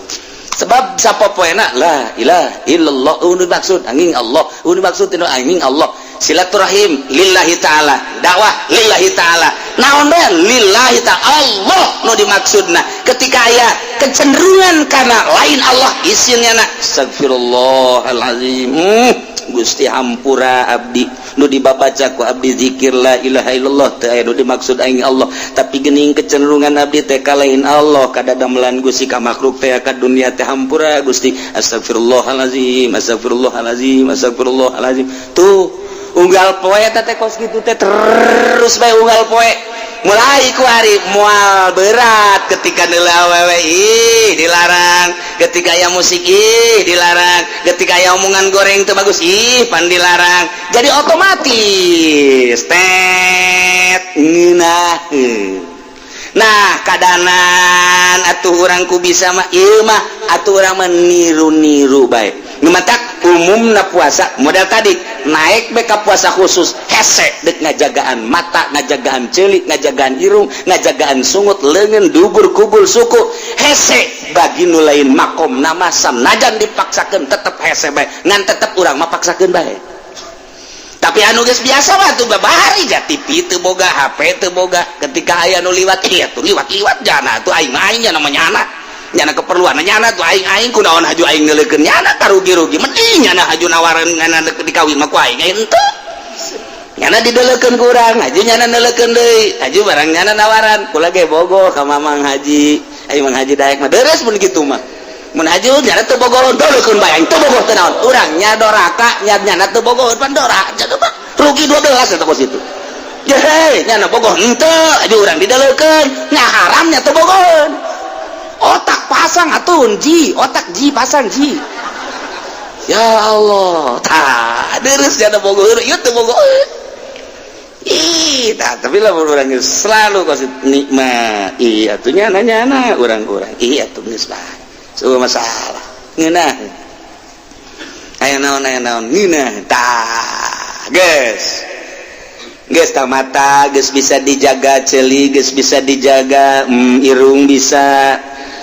Speaker 1: sebab sapopoena la ilaha illallah dimaksud angin Allah dimaksud tinu angin Allah silaturahim lillahi ta'ala dakwah lillahi ta'ala naon bae lillahi ta'ala Allah nu dimaksudna ketika aya kecenderungan karena lain Allah isinnya na astagfirullahalazim Gusti hampura abdi nu dibabaca ku abdi zikir la ilaha illallah teu aya nu dimaksud aing Allah tapi geuning kecenderungan abdi teh ka lain Allah kadadamelan Gusti ka makhluk teh ka dunia teh hampura Gusti astagfirullahalazim astagfirullahalazim astagfirullahalazim tuh unggal poe teh kos kitu teh terus bae unggal poe mulai ku hari moal berat ketika neula awewe dilarang ketika aya musik dilarang ketika aya omongan goreng teu bagus pan dilarang jadi otomatis ngeunaheun nah kadanan atuh urang ku bisa mah ieu mah atuh urang mah niru-niru bae numatak umumna puasa model tadi naik beka puasa khusus hese dek ngajagaan mata ngajagaan celik ngajagaan irung ngajagaan sungut leungeun dubur kubul suku hese bagi nu lain makom nama sanajan dipaksakeun tetep hese bae ngan tetep urang mah paksakeun bae tapi anu geus biasa mah tuh babahari ja TV teu boga HP teu boga ketika aya nu liwat ieu tuh liwat-liwat jana tuh aing nya namanya anak nyana keperluan nyana tuh aing kunaon haju aing neuleukeun nyana tarugi-rugi mending nyana haju nawaran nyana dikawin mah ku aing henteu nyana dideuleukeun ku urang haju nyana neuleukeun deui haju barang nyana nawaran kula ge bogoh ka mamang haji aing mang haji daek mah deres mun kitu mah mun haju nyana teu bogoh deuleukeun bae aing teu bogoh teu naon urang nya doraka nyana teu bogoh pan dora jadi mah rugi 12 eta kos itu ye nyana bogoh henteu haju urang dideuleukeun nya haram nya teu bogoh otak pasang atun ji otak ji pasang ji ya Allah tah deres jana bogor ieu teu bogor tah tapi lah urang selalu kasih nikmat atuh nyana urang-urang atuh geus bae eueuh masalah ngeunah aya naon ngeunah tah geus tah mata geus bisa dijaga ceuli geus bisa dijaga irung bisa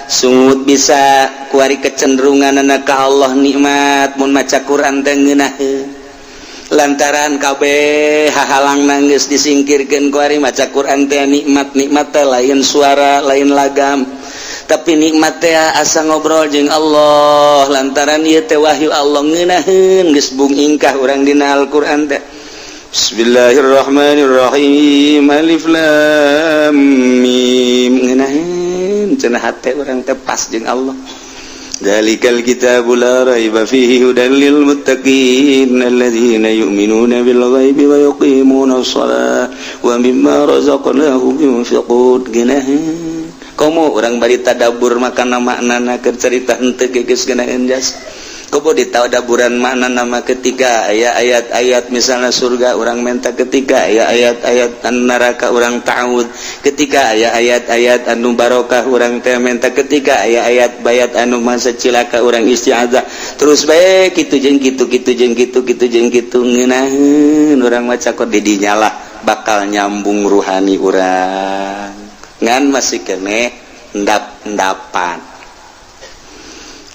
Speaker 1: sungut bisa kuari kecenderungan anak ka Allah nikmat mun maca Quran teh ngeunaheun lantaran kabeh hahalang nangis disingkirkeun ku ari maca Quran teh nikmat teh lain suara lain lagam tapi nikmat teh asa ngobrol jeung Allah lantaran ieu teh wahyu Allah ngeunaheun geus bung ingkah urang dina Al-Qur'an teh. Bismillahirrahmanirrahim. Alif lam mim ngeunaheun cenah hate urang teh pas jeung Allah. Dzalikal kitabul la raiba fihi hudal lil muttaqin alladzina yu'minuna bil ghaibi wa yuqimunas shalah wa mimma razaqnahum yunfiqun. Geunaheun komo urang bari tadabbur makana maknana keur carita henteu geus geunaheun jas. Komo ditadaburan maknana mah ketika aya ayat-ayat misalna surga urang menta ketika aya ayat-ayat neraka urang ta'awud ketika aya ayat-ayat anu barokah urang teh menta ketika aya ayat bayat anu masa cilaka urang isti'adzah terus bae kitu jeung kitu ngeunaheun urang maca kod di dinya lah bakal nyambung ruhani urang ngan masih keneh endap-endapan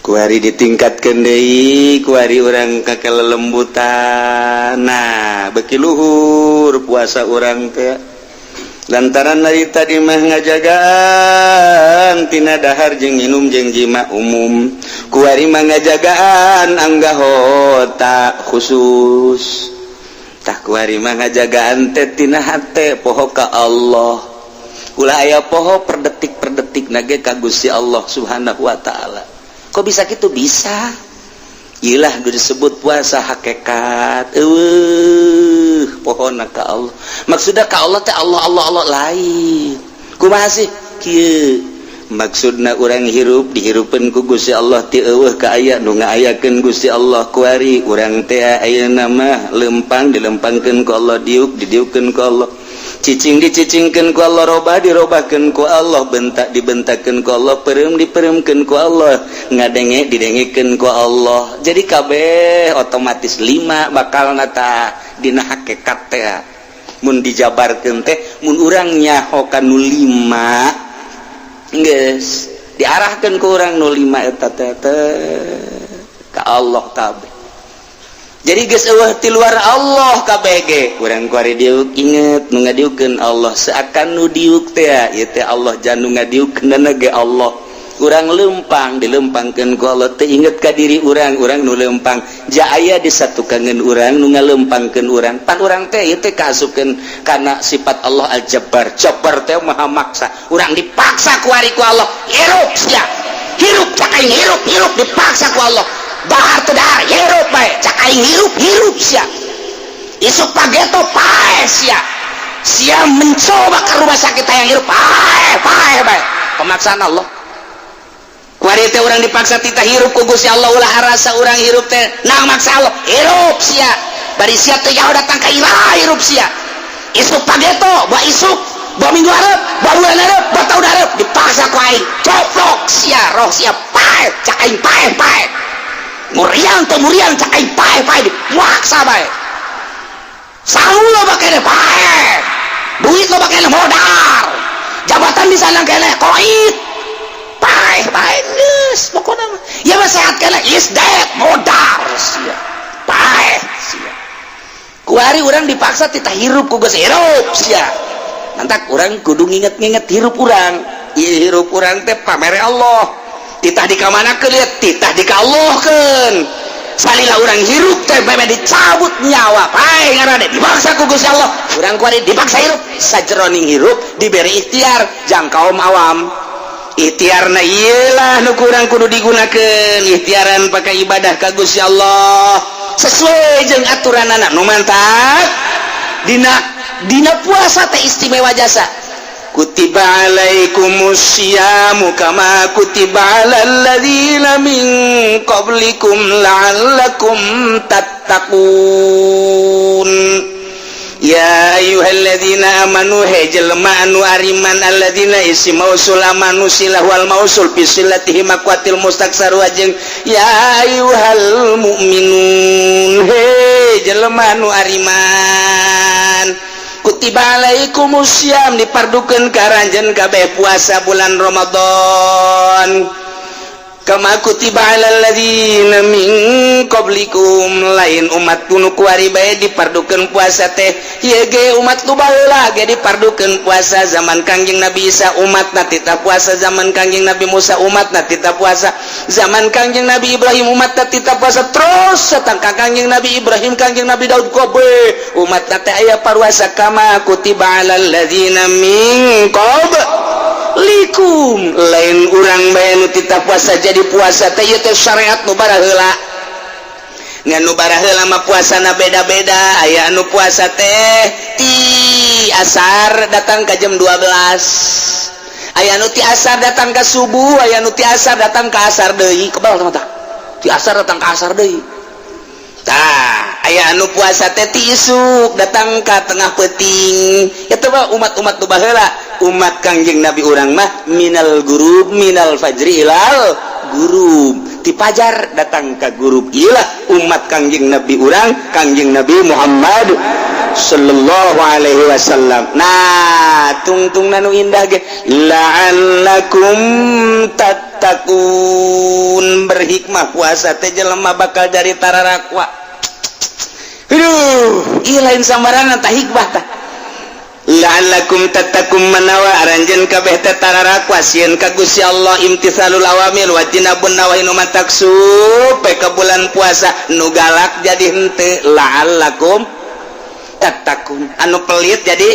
Speaker 1: kuari ditingkatkeun deui kuari urang kakelelembutan. Nah beki luhur puasa urang teh lantaran dari tadi mah ngajagaan tina dahar jeung minum jeung jima umum kuari mah ngajagaan anggahota khusus tah kuari mah ngajagaan teh tina hate poho ka Allah ulah aya poho per detik nage ka Gusti Allah Subhanahu wa taala. Kok bisa gitu? Bisa. Iyalah disebut puasa hakikat. Pohonna ka Allah. Maksudna ka Allah teh Allah lain. Kumaha sih? Kieu. Maksudna urang hirup dihirupkeun ku Gusti Allah ti eueuh ka aya nu ngaayakeun Gusti Allah kuari urang teh ayeuna mah lempang dilempangkeun ku Allah didiukkeun ku Allah. Cicing dicicingkeun ku Allah robah dirobahkeun ku Allah bentak dibentakkeun ku Allah pereum dipereumkeun ku Allah ngadenge didengekeun ku Allah jadi kabeh otomatis 5 bakal nata dina hakikat teh mun dijabarkeun teh mun urang nyaho kanu 5 geus diarahkeun ku urang nu 5 eta teh ka Allah kabeh. Jadi geus eueuh ti luar Allah kabeh ge urang kuari diuk inget nu ngadiukeun Allah seakan nu diuk teh ieu teh Allah jan nu ngadiukeunna ge Allah urang lempang dilempangkeun ku Allah teh inget ka diri urang nu lempang ja aya disatukangeun urang nu ngalempangkeun urang pan urang teh ieu teh kaasupkeun kana sifat Allah Al-Jabbar. Jabbar teh maha maksa urang dipaksa kuari ku Allah hirup sia hirup cak aing hirup dipaksa ku Allah bahar teu dahar hirup bae cak aing hirup sia isuk pageto pae sia mencoba ke rumah sakit yang hirup pae bae pemaksaan Allah kuari teh urang dipaksa tita hirup ku Gusti Allah ulah rasa urang hirup teh nah maksa Allah hirup sia bari sia teh jauh datang ka ilaha hirup sia isuk pageto ba isuk ba minggu hareup ba bulan hareup ba taun hareup dipaksa ku aing coplok sia roh sia pae cak aing pae murian cak aing pae maksa bae saung lo bakene pae duit lo bakene modal jabatan di sana kene koit pae geus pokona ya mah sehat kene is dead modal sia pae sia kuari urang dipaksa tita hirup ku geus hirup sia nantak urang kudu nginget hirup urang ieu hirup urang teh pamere Allah titah dikamanakeun lihat titah dikallahkeun salila urang hirup teh bebe dicabut nyawa pae ngaranna dipaksa ku Gusti Allah urang kuari dipaksa hirup sajroning hirup diberi ikhtiar jang kaum awam ikhtiarna ieulah nu kurang kudu digunakeun ikhtiaran pakai ibadah ka Gusti Allah sesuai jeung aturanana nu mantap dina puasa teh istimewa jasa kutiba alaikumus syiamu kama kutiba alal ladzina min qablikum la'allakum tattaqun ya ayyuhalladzina amanu he jelema anu ariman alladzina isi mausul amanu silah wal mausul fi silatihi maqwatil mustaksar wajeng ya ayyuhal mu'minun he jelema anu ariman kutiba alaikumus syam dipardukeun karanjeun kabeh puasa bulan Ramadan kama kutiba alal ladzina min qablikum lain umat kuno kuari bae dipardukeun puasa teh ieu ge umat nu baheula ge dipardukeun puasa zaman Kangjeng Nabi Isa umatna tita puasa zaman Kangjeng Nabi Musa umatna tita puasa zaman Kangjeng Nabi Ibrahim umatna tita puasa terus satang ka Kangjeng Nabi Ibrahim Kangjeng Nabi Daud kabeh umatna teh aya paruasa kama kutiba alal ladzina min qablikum lain urang bae nu tita puasa jadi puasa teh ieu teh syariat nu bara heula ngan nu bara heula mah puasana beda-beda aya anu puasa teh ti asar datang ka jam 12 aya nu ti asar datang ka subuh aya nu ti asar datang ka asar deui kebal tah ti asar datang ka asar deui tah aya anu puasa teh ti isuk datang ka tengah peuting eta mah umat-umat nu baheula umat Kangjeng Nabi urang mah minal gurub minal fajri ilal gurub ti pajar datang ka gurub ilah umat Kangjeng Nabi urang Kangjeng Nabi Muhammad sallallahu alaihi wasallam. Nah tungtungna nu indah ge la'allakum tattaqun berhikmah puasa teh jelema bakal dari tararakwa. Aduh ieu lain sambaranna tah hikmah tah la'allakum tattaqum manawa aranjeun kabeh teh tararakwa sieun ka Gusti Allah imtitsalul awamir wa tinabun nawahi nu mataksup ka bulan puasa nu galak jadi henteu la'allakum tattaqun anu pelit jadi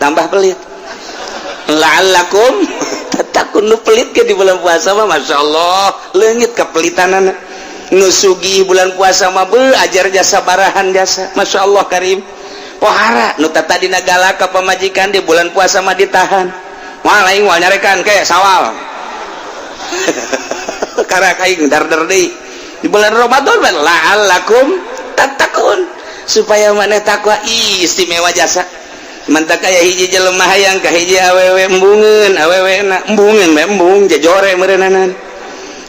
Speaker 1: tambah pelit la'allakum tattaqun nu pelit ke di bulan puasa mah masyaallah leungit kapelitanana nu sugih bulan puasa mah ajar jasa barahan jasa masyaallah karim pohara nu tata dina galak ka pamajikan di bulan puasa mah ditahan moal aing moal nyarekan ke sawal karak aing dar-dar deui di bulan Ramadan mah la'allakum tattaqun supaya maneh takwa istimewa jasa mantak aya hiji jelema hayang ka hiji awewe embungeun awewena embungeun mah embung jajore meureunana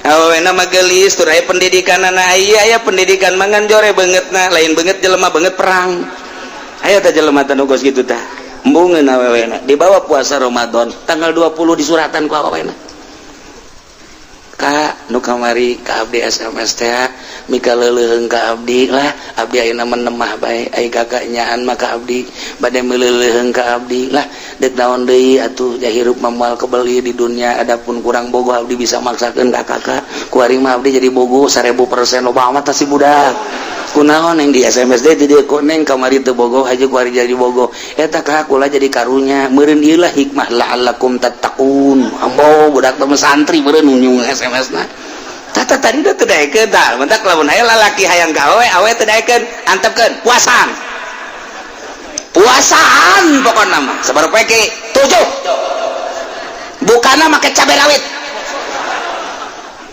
Speaker 1: awewena mah geulis tur aya pendidikanana aya pendidikan mangan jore beungeutna lain beungeut jelema beungeut perang aya teh jelema teh nu geus kitu tah embungeun awewena dibawa puasa Ramadan tanggal 20 disuratan ku awewena ka nu kamari ka abdi SMS teh mika leuleuheung ka abdi lah abdi ayeuna menemah bae ai kakak nyaan mah ka abdi bade meuleuheung ka abdi lah deuk naon deui atuh ja hirup mah moal kebeuli di dunia adapun kurang bogoh abdi bisa maksakeun ka kakak kuari mah abdi jadi bogoh 1000% loba amat si budak kunaon yang di SMS teh jadi koneng kamari teu bogoh aja kuari jadi bogoh eta ka kula jadi karunya meureun ieu lah hikmah la'allakum tattaqun ambo budak teh santri meureun nyung SMS na tata tadi udah teu daekeun tah mentak lamun aya lalaki hayang gawe awe teu daekeun antepkeun puasaan pokona mah sabar peke 7 bukana make cabe rawit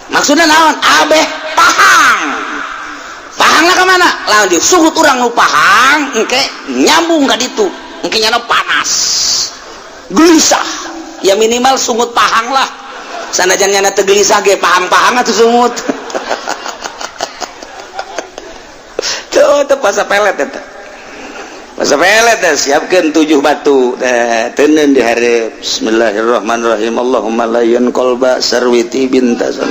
Speaker 1: maksudna naon abeh pahang lah kemana lawan dia suhut orang nu pahang engke nyambung ka ditu engke nyana panas gelisah ya minimal sungut pahang lah sanajan nyana teu gelisah ge pahang-pahang atuh sungut tuh pasa pelet eta pasa pelet teh siapkeun 7 batu teuneun di hareup bismillahirrahmanirrahim Allahumma layyan qalba sarwiti bintasan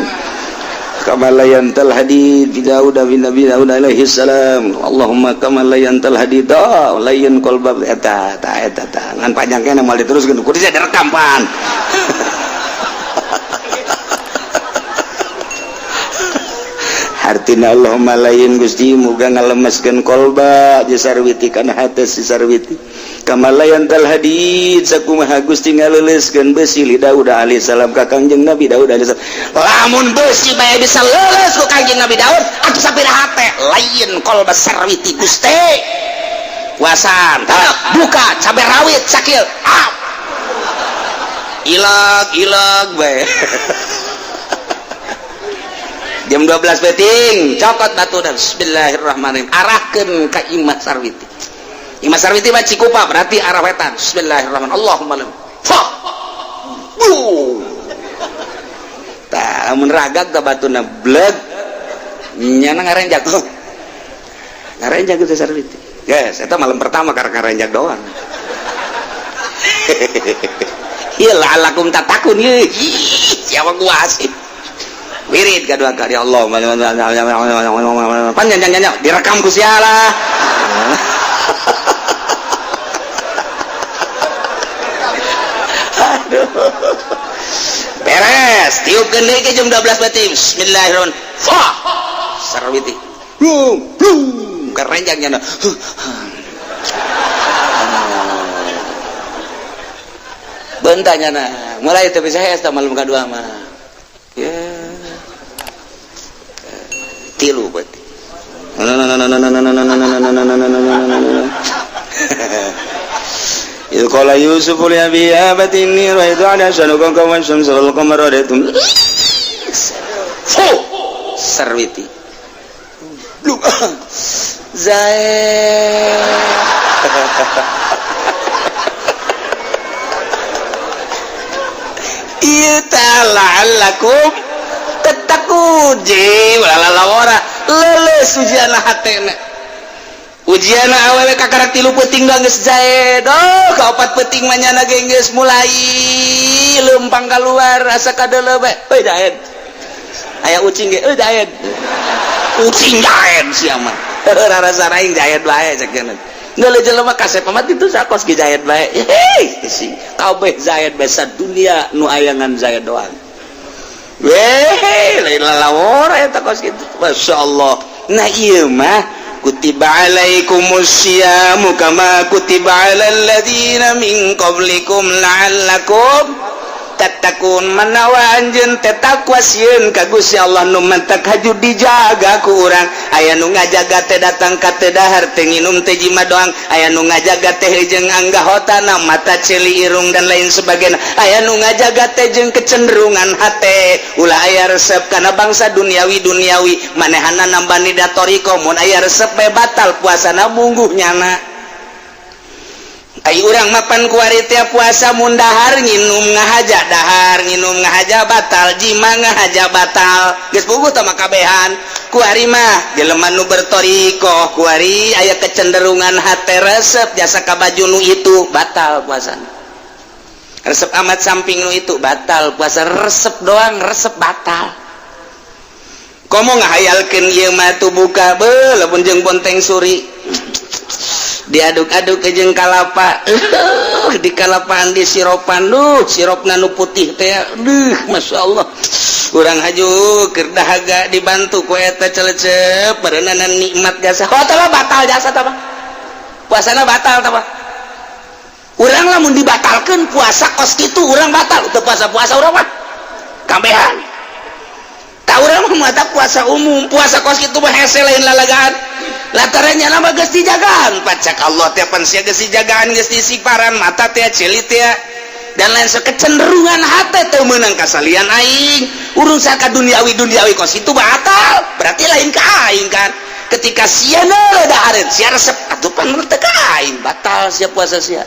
Speaker 1: kamalayan tal hadid bi Daud bin Nabi Daud alaihi salam Allahumma kamalayan tal hadid layyan qalba eta ngan panjang kana moal diteruskeun kudu saya direkam pan artina Allahumma layyan Gusti muga ngalemeskeun qalba jasarwiti kana hate si sarwiti kamalayan tal hadid sakumaha Gusti ngaleuleskeun besi li Daud alaihi salam ka Kangjeng Nabi Daud alaihi salam lamun besi bae bisa leuleus ku Kangjeng Nabi Daud atuh sapiraha teh lain qalba sarwiti Gusti puasan buka cabe rawit sakil ilag bae jam 12 beting cokot batu dan bismillahirrahmanirrahim arahkeun ka Imah Sarwiti Imah Sarwiti mah Cikupa berarti arah wetan bismillahirrahmanirrahim Allahumma tah mun ragag ka batuna bleg nyana ngarenjak teh Sarwiti guys eta malam pertama karena ngarenjak doang ieu la'allakum tattaqun ieu siapa gua asih wirid kedua kali Allah panjang direkam ku sialah aduh beres tiupkeun deui ke jam 12 batim bismillahirrahmanirrahim fah sarwiti kerenjangnya bentanya nah mulai tapi saya malam kedua mah ya tilu berarti Qala Yusuf li abi abatini ra'aytu 'ala shanukum kawan syamsul qamar ra'aytum sarwiti Zaid la'allakum tattaqun lalawara leles ujian hatena ujian awewe kakara 3 peuting geus Zaid kaopat peuting manyana geus mulai lempang keluar asa kadeuleu bae euy Zaid aya ucing ge euy Zaid ucing Zaid sia mah rarasa aing Zaid bae cekeun ngeuleuh jelema kasep amat itu sakos ge Zaid bae sih kabeh Zaid bae sadunia nu ayangan Zaid doang lain lalawara eta kos kitu masyaallah nah ieu mah kutiba alaikumusyamu kama kutiba alal ladzina min qablikum la'allakum tattaqun manawa anjeun teh takwa sieun ka Gusti Allah nu mantak haju dijaga ku urang aya nu ngajaga teh datang ka teh dahar teh nginum teh jima doang aya nu ngajaga teh jeung anggahotana mata celi irung dan lain sebagainya aya nu ngajaga teh jeung kecenderungan hate ulah aya resep kana bangsa duniawi manehana nambani datoriko mun aya resep bae batal puasana mungguh nyana ai urang mapan kuari tiap puasa mun dahar nginum ngahaja dahar nginum ngahaja batal jima ngahaja batal geus puguh teh makabehan kuari mah jelema nu bertoriko kuari aya kecenderungan hate resep jasa ka baju nu itu batal puasana resep amat samping nu itu batal puasa resep doang resep batal komo ngahayalkeun ieu mah tuh buka beuh lamun jeung Bonteng Suri diaduk-aduk ke jeung kalapa di kalapaan di siropan siropna nu putih teh masyaallah urang haju keur dahaga dibantu ku eta celecep berenana nikmat jasa tah batal jasa tah puasana batal tah urang lamun dibatalkeun puasa kos kitu urang batal teu puasa urang mah kambehan tah urang mah mata puasa umum puasa kos kitu mah hese lain lalagaan latarannya nama geus dijagaan pacak Allah teh pan sia geus dijagaan geus disiparan mata teh cilit teh dan lain sekecenderungan hate teu meunang kasalian aing urang saka duniawi kos itu batal berarti lain ka aing kan ketika sia na dahareun sia resep atuh pan teu ka aing batal sia puasa sia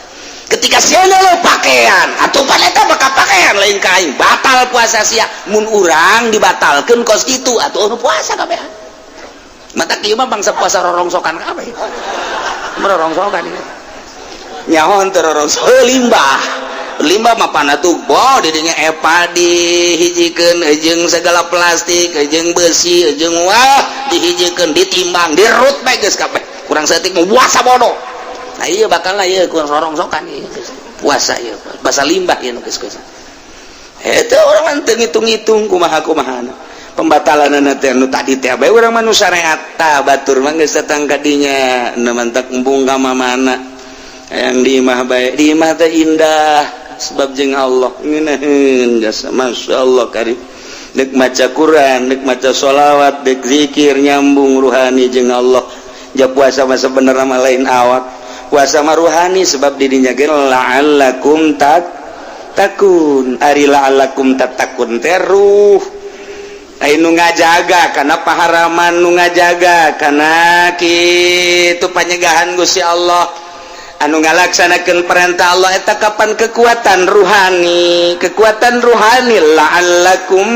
Speaker 1: ketika sia na pakaian atuh pan eta bakal pakaian lain ka aing batal puasa sia mun urang dibatalkeun kos kitu atuh puasa kabehan mata kieu mah bangsa puasa rorongsokan kabeh merorongsokan nyahoan teu rorongso limbah mah panatuh boh di dinya epa dihijikeun jeung segala plastik jeung besi jeung wah dihijikeun ditimbang dirut bae geus kabeh kurang saeutik mah puasa bodoh nah ieu bakalna ieu kurang rorongsokan ieu puasa ieu basa limbah ieu geus eta urang teu ngitung-ngitung kumaha-kumahana pembatalan teh nu tadi teh bae urang mah nu syariat tah batur mah geus datang ka dinya nu mantak embung ka mamana yang di imah bae di imah teh indah sebab jeung Allah ngeunaheun jasa masyaallah karim deuk maca Quran deuk maca sholawat deuk zikir nyambung ruhani jeung Allah ja puasa mah sabenerna mah lain awak puasa mah ruhani sebab di dinya ge la'allakum takun ari la'allakum tatakun teh ruh nu ngajaga karena paharaman nu ngajaga karena kitu panyegahan Gusti Allah anu ngalaksanakeun perintah Allah eta kapan kekuatan ruhani la'allakum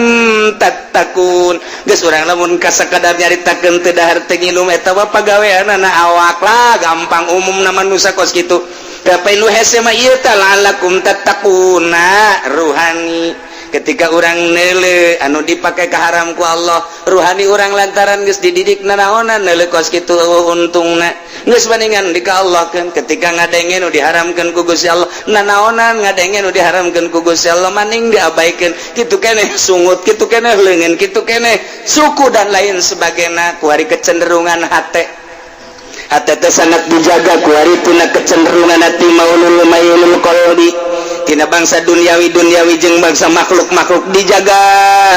Speaker 1: tattaqun geus urang lamun kasakadar nyaritakeun teu dahar teh nginum eta mah pagaweanna awak lah gampang umum na manusia kos kitu tapi nu hese mah ieu tah la'allakum tattaquna ruhani ketika orang nele anu dipakai ke haramku Allah ruhani orang lantaran geus dididik nanaonan nele kos kitu untungna geus bandingan di ka Allah kan ketika ngadenge nu diharamkeun ku Gusti Allah nanaonan ngadenge nu diharamkeun ku Gusti Allah maning diabaikeun kitu keneh sungut kitu keneh leungeun kitu keneh suku dan lain sebagainya ku ari kecenderungan hate teh sangat dijaga ku ari puna kecenderungan hati maulul mayulul qalbi tina bangsa duniawi jeung bangsa makhluk dijaga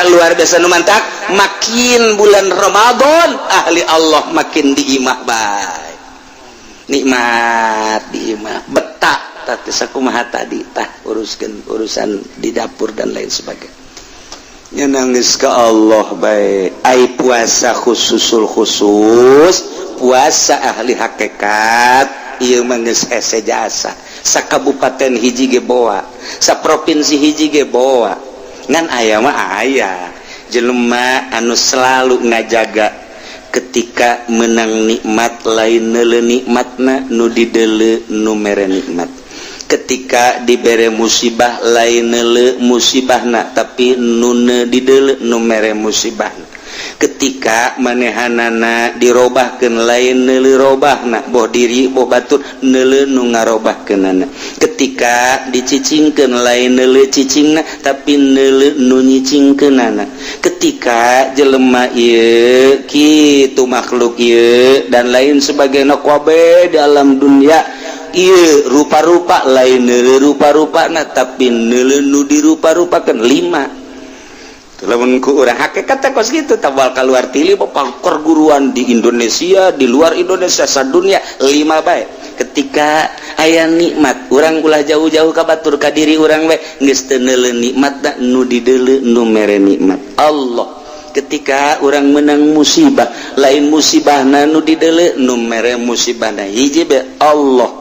Speaker 1: luar biasa nu mantap makin bulan Ramadan ahli Allah makin diimah bae nikmat diimah betah teh sakumaha tadi tah urusan di dapur dan lain sebagainya nya nangis ka Allah bae ai puasa khusus puasa ahli hakikat ieu mah geus hese jasa sakabupaten hiji ge boa saprovinsi hiji ge boa ngan aya mah aya jelema anu selalu ngajaga ketika menang nikmat lain neuleuh nikmatna nu dideuleu nu mere nikmat ketika dibere musibah lain neuleuh musibahna tapi nu dideuleu nu mere musibahna ketika manehanana dirobahkeun lain neuleuh robahna boh diri boh batur neuleuh nu ngarobahkeunana ketika dicicingkeun lain neuleuh cicingna tapi neuleuh nu nyicingkeunana ketika jelema ieu kitu makhluk ieu dan lain sebagainya kabeh dalam dunia ieu rupa-rupa lain neuleuh rupa-rupana tapi neuleuh nu dirupa-rupakeun 5 lamun ku urang hakikat teh kos kitu tabal kaluar tilih perguruan di Indonesia di luar Indonesia sadunya 5 bae ketika aya nikmat urang ulah jauh-jauh ka batur ka diri urang we geus teu neuleuh nikmatna nu dideuleu nu mere nikmat Allah ketika orang menang musibah lain musibahna nu dideuleu nu mere musibahna hiji be Allah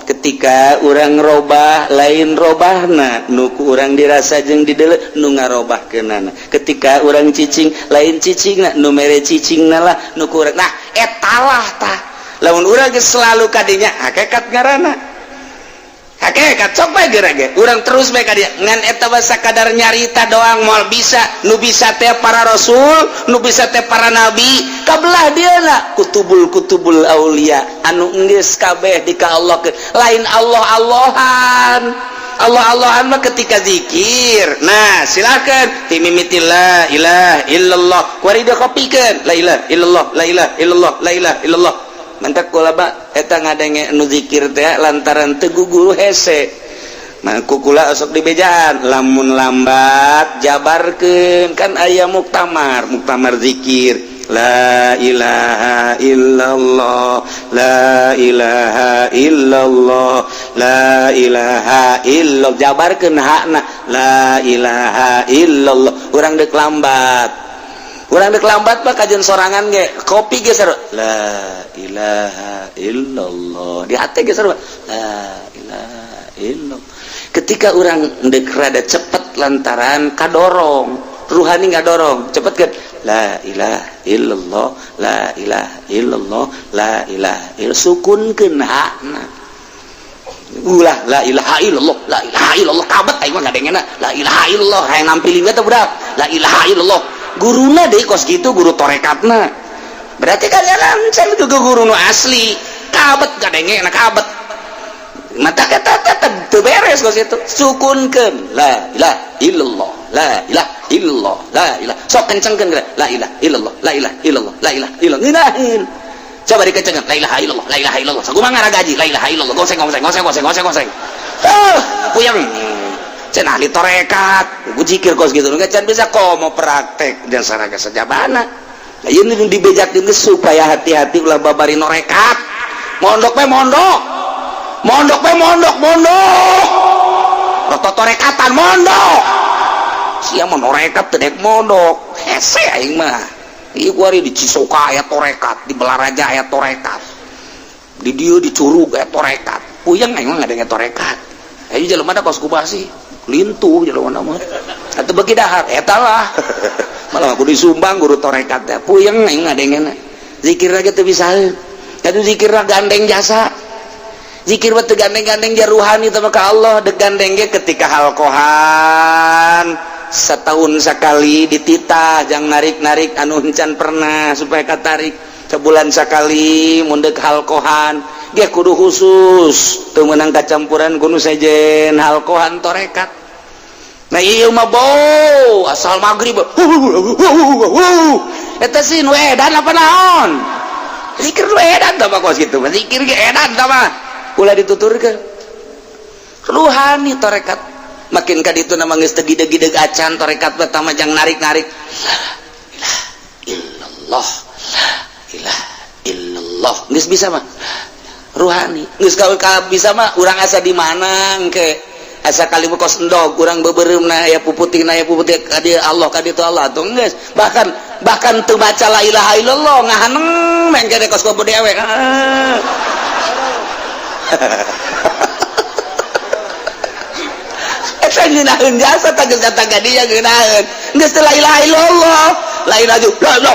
Speaker 1: ketika orang robah lain robahna nu ku urang dirasa jeung dideuleu nu ngarobahkeunana ketika orang cicing lain cicingna nu mere cicingna lah nu ku urang nah etalah tah lamun urang geus selalu kadinya hakikat ngaranna hakikat sok bae gerage urang terus bae ka dieu ngan eta sakadar nyarita doang moal bisa nu bisa teh para rasul nu bisa teh para nabi kabelah dieuna kutubul aulia anu geus kabeh di ka Allah lain Allah-Allahan mah ketika zikir nah silakan timimiti la ilaha illallah kuari dia kopikeun la ilaha illallah la ilaha illallah la ilaha illallah mantak kulaba eta ngadenge anu zikir teh lantaran teu guguru hese mah kukula sok dibejaan lamun lambat jabarkeun kan aya muktamar zikir la ilaha illallah la ilaha illallah la ilaha illallah jabarkeun hakna la ilaha illallah urang deuk lambat mah kajian sorangan ge kopi ge seru la ilaha illallah di hati ge seru la ilaha illallah ketika urang deuk rada cepet lantaran kadorong ruhani ngadorong cepet kan la ilaha illallah la ilaha illallah la ilaha illallah sukunkeun hakna ulah la ilaha illallah la ilaha illallah kabet aing mah ngadengena la ilaha illallah hayang nampilin teh budak la ilaha illallah guruna deui kos kitu guru torekatna berarti kan lancen ke guru nu asli kabet ngadengena kabet mata kata teu beres kos kitu sukunkeun la ilaha illallah la ilaha illallah la ilaha sok kencengkeun la ilaha illallah la ilaha illallah la ilaha illallah ngeunaheun coba dikencengkeun la ilaha illallah la ilaha illallah sakumaha ngaragaji la ilaha illallah goseng puyeng can ahli torekat ku zikir kos gitu enggak can bisa komo praktek dan saraga sajabana nah ieu nu dibejakeun geus supaya hati-hati ulah babari norekat mondok roto torekatan mondok sia mun norekat teu dek mondok hese aing mah ieu kuari di Cisoka aya torekat di Belaraja aya torekat di dieu di Curug aya torekat puyeng aing mah ngadenge torekat ayo jelema da kos kubasi lintuh jelema mah atuh beuki dahar eta lah malah kudu disumbang guru torekat teh puyeng aing ngadengena zikir lagi teu bisaeun atuh zikirna gandeng jasa zikir teu gandeng-gandeng ja ruhani teh ka Allah deuk gandeng ge ketika halqohan setahun sekali dititah jang narik-narik anu encan pernah supaya katarik sebulan sekali mundek halkohan dia kudu khusus tuh menang kacampuran kudu sejen halkohan torekat. Nah iya mah bau asal maghrib eta sih nu edan apa naon zikir nu edan tah kos kitu zikir ge edan tah mah ulah dituturkeun ruhani torekat makin ka ditu nama geus tegideg-gideg acan torekat pertama jang narik-narik la ilaha illallah geus bisa mah ruhani geus ka bisa mah urang asa di mana engke asa kalimu kos endog urang beubereumna aya puputina aya puputih ka dieu Allah ka ditu Allah atuh geus bahkan teu baca la ilaha illallah ngahaneng meng kene kos ku dewe eta ngeunaheun jasa tah geus datang ka dieu ngeunaheun geus teu la ilaha illallah la ilaha illallah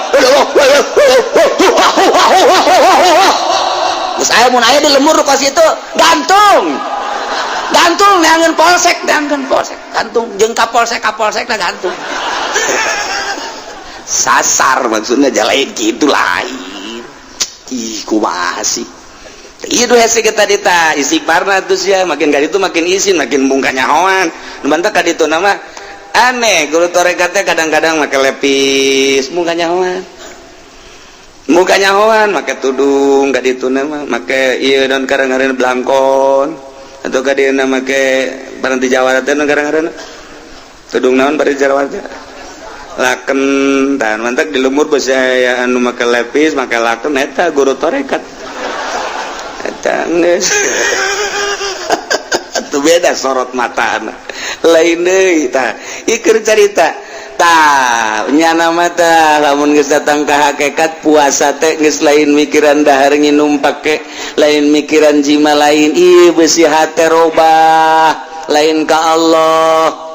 Speaker 1: geus aya mun aya di lemur kos itu gantung neangeun polsek gantung jeung kapolsek na gantung sasar maksudnya jalain gitu lain ih kumaha sih ieu hese kita dita istighfarna terus ya makin kali itu makin izin makin bungka nyahoan nu bantak ka ditu nama aneh guru tarekat teh kadang-kadang make lepis bungka nyahoan make tudung ka ditu nama make ieu daun karang-karang belangkon atau kadieuna make paranti Jawa teh kadang-kadang tudung naon paranti Jawa teh laken dan mantak di lemur basa aya anu make lepis make laken eta guru tarekat eta geus atuh beda sorot mata lain deui tah ieu keur carita tah nyana mah tah lamun geus datang ka hakikat puasa teh geus lain mikiran dahar nginum pake lain mikiran jima lain ieu beusi hate robah lain ka Allah.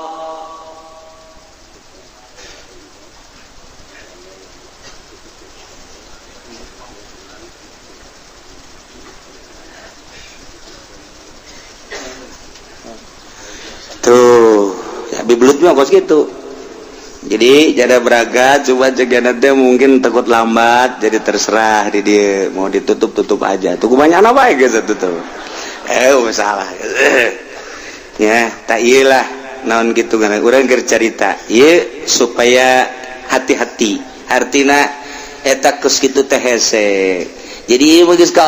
Speaker 1: Tuh ya biblut mah kos gitu jadi jada beraga coba cegana teh mungkin takut lambat jadi terserah di dia mau ditutup aja tuh kebanyakan apa ya guys tutup masalah ya tak iyalah naon gitu kan urang keur carita ieu supaya hati-hati artina eta geus kitu teh hese jadi ieu geus ka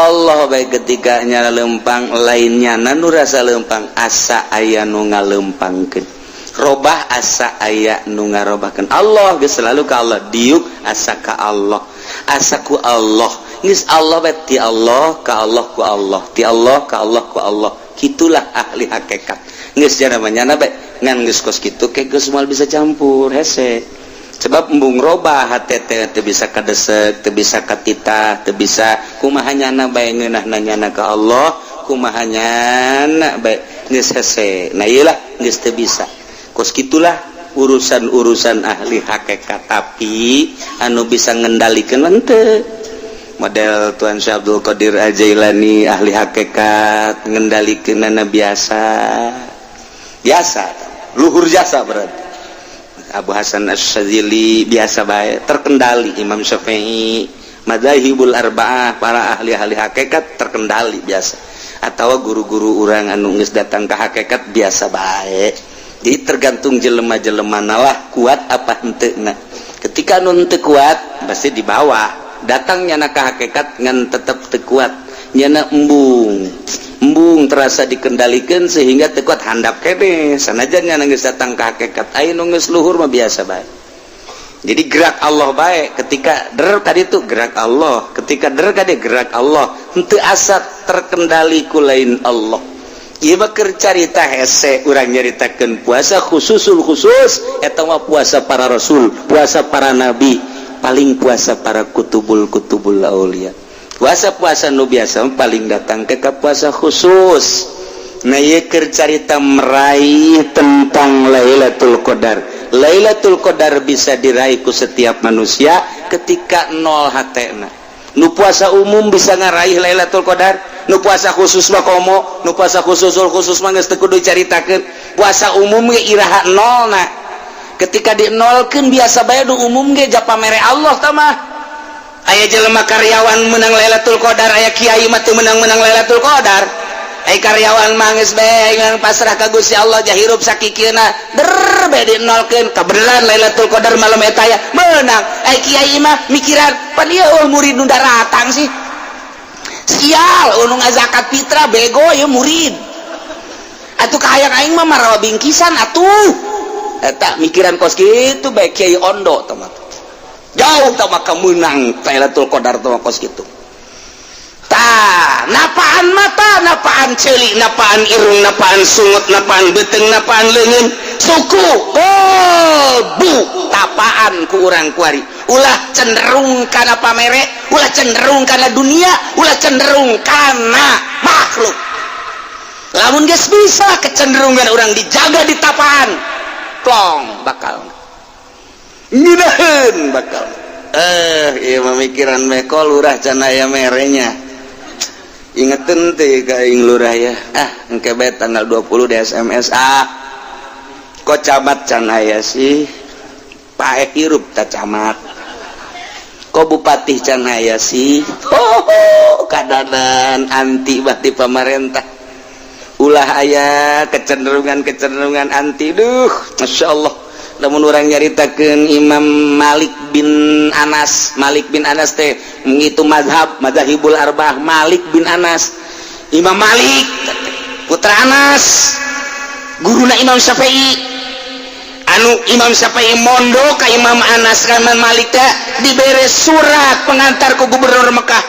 Speaker 1: Allah baik ketika nyala lempang lainnya nu rasa lempang asa aya nu ngalempangkeun robah asa aya nu ngarobahkeun Allah geus selalu ka Allah diuk asa ka Allah asa ku Allah geus Allah bae ti Allah ka Allah ku Allah ti Allah ka Allah ku Allah kitulah ahli hakikat geus jana manyana bae ngan geus kos kitu ke geus moal bisa campur hese sebab embung robah hate teh teu bisa kadesek teu bisa katitah teu bisa kumaha nyana bae ngeunahna nyana ka Allah kumaha nyana bae geus hese nah ieulah geus teu bisa kos kitulah urusan-urusan ahli hakikat tapi anu bisa ngendalikeun henteu model Tuan Syekh Abdul Qadir Al-Jailani ahli hakikat ngendalikeunana biasa luhur jasa berarti Abu Hasan Asy-Syadzili biasa bae terkendali Imam Syafi'i madzhabul arba'ah para ahli-ahli hakikat terkendali biasa atawa guru-guru urang anu geus datang ka hakikat biasa bae jadi tergantung jelema-jelemana lah kuat apa henteuna ketika anu teu kuat pasti di bawah datang nyana ka hakikat ngan tetep teu kuat nyana embung terasa dikendalikan sehingga teu kuat handap kene sanajan nyana geus datang ka hakikat aya nu geus luhur mah biasa bae jadi gerak Allah bae ketika der tadi itu gerak Allah ketika der kade gerak Allah henteu asa terkendali ku lain Allah ieu mah keur carita hese urang nyaritakeun puasa khususul khusus eta mah puasa para rasul puasa para nabi paling puasa para kutubul aulia puasa-puasa nu biasa paling datang ke puasa khusus nah ieu keur carita meraih tentang Lailatul Qadar Lailatul Qadar bisa diraih ku setiap manusia ketika nol hatena nu puasa umum bisa ngaraih Lailatul Qadar nu puasa khusus mah komo nu puasa khusus mah geus teu kudu caritakeun puasa umum ge iraha nol na ketika dinolkeun biasa bae nu umum ge ja pamere Allah tah mah aya jelema karyawan menang Lailatul Qadar aya kiai mah teu menang-menang Lailatul Qadar aya karyawan mah geus bae ngan pasrah ka Gusti Allah jah hirup sakikieuna der bae dinolkeun kabeneran Lailatul Qadar malam eta ya menang aya kiai mah mikiran pan ieu murid nu daratang sih sial nu ngazakat fitrah bego ya murid atuh kahayang aing mah marawa bingkisan atuh eta mikiran kos kitu bae kiai ondo tah jauh tah maka menang Lailatul Qadar tah kos kitu tah napaan mata napaan ceuli napaan irung napaan sungut napaan beteng napaan leungeun suku bu tapaan ku urang kuari ulah cenderung kana pamere ulah cenderung kana dunia ulah cenderung kana makhluk lamun geus bisa kecenderungan orang dijaga di tapaan plong bakal ngidaheun bakal ieu mamikiran meko lurah can aya merenya ingetin teh ka ing lurah ya engke bae tanggal 20 di SMS kok camat can aya sih pae hirup ta camat kok bupati can aya sih kadanan anti bati pamarentah ulah aya kecenderungan anti duh masyaallah lamun urang nyaritakeun Imam Malik bin Anas teh ngitu mazhabul arba'ah Malik bin Anas Imam Malik putra Anas guruna Imam Syafi'i anu Imam Syafi'i mondok ka Imam Anas ka Imam Malik teh dibere surat pengantar ku gubernur Mekah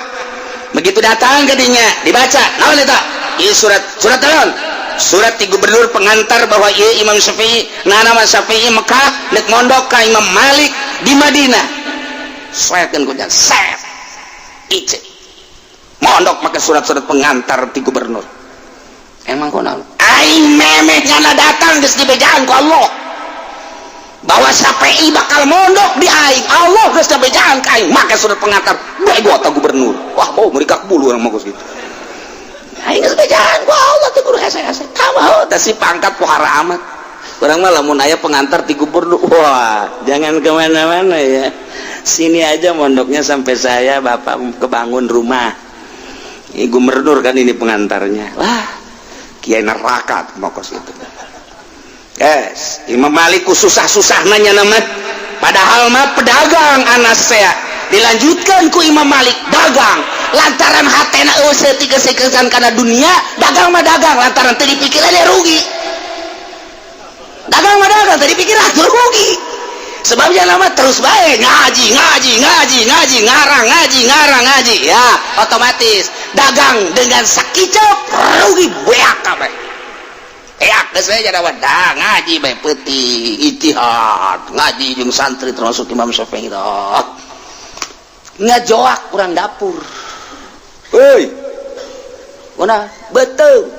Speaker 1: begitu datang ke dinya dibaca naon eta ieu surat naon surat di gubernur pengantar bahwa ieu Imam Syafi'i nama Syafi'i Mekah nek mondok ka Imam Malik di Madinah saekeun ku set ice mondok make surat-surat pengantar di gubernur emang kunaon aing memeh nyana datang geus dibejaan ku Allah bahwa Syafi'i bakal mondok di aing Allah geus dibejaan ka aing make surat pengantar bego ta gubernur wah mau mereka bulu orang mau gitu aing geus bejaan ku Allah teh kudu hese-hese tamah teh si pangkat pohara amat urang mah lamun aya pengantar ti gubernur wah jangan kemana-mana ya sini aja mondoknya sampai saya bapak kebangun rumah ini gubernur kan ini pengantarnya wah kiai neraka mau kos itu guys Imam Malik ku susah-susah nanya nama padahal mah pedagang Anas saya dilanjutkan ku Imam Malik dagang lantaran hatena tiga sekesan karena dunia dagang mah dagang lantaran tadi pikirannya rugi dagang mah dagang tadi pikiran rugi sebabnya nama terus baik ngaji ngarang ngaji ya otomatis dagang dengan sakicap rugi beak kabeh beak saya jadi wadah ngaji bae peuting ijtihad ngaji jeung santri termasuk Imam Syafi'i ngajoak kurang dapur hei mana betul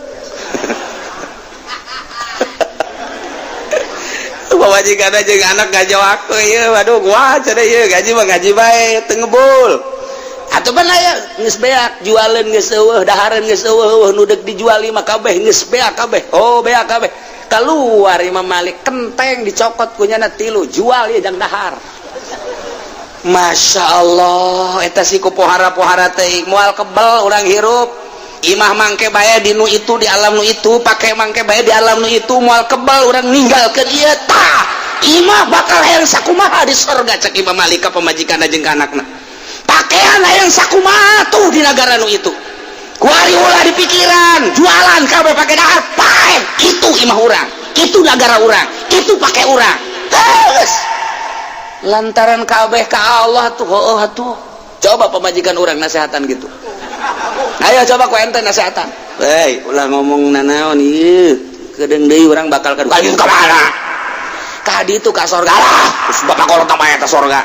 Speaker 1: pamajikan aja anak ngajoak ya waduh gua cenah ieu gaji mah ngaji bae teu ngebul atuh pan aya geus beak jualan geus eueuh dahareun geus eueuh nu deuk dijuali mah kabeh geus beak kabeh beak kabeh keluar Imam Malik kenteng dicokot kunyana 3 jual ieu jang dahar Masya Allah eta si ku pohara-pohara teh moal kebel urang hirup imah mangke bae di nu itu di alam nu itu pake mangke bae di alam nu itu moal kebel urang ninggalkeun ieu tah imah bakal hayang sakumaha di surga cek Imam Malik ka pamajikanna jeung ka anakna pakaian hayang sakumaha tuh di negara nu itu kuari ulah di pikiran jualan kabeh pake dahar pae itu imah urang itu negara urang itu pake urang terus lantaran kabeh ka Allah tuh atuh coba pemajikan orang nasihatan gitu ayo coba ku ente nasihatan hei ulah ngomong nanaon ieu kedeung deui urang bakal ka mana ka ditu ka sorga lah terus bapak kolot mah eta sorga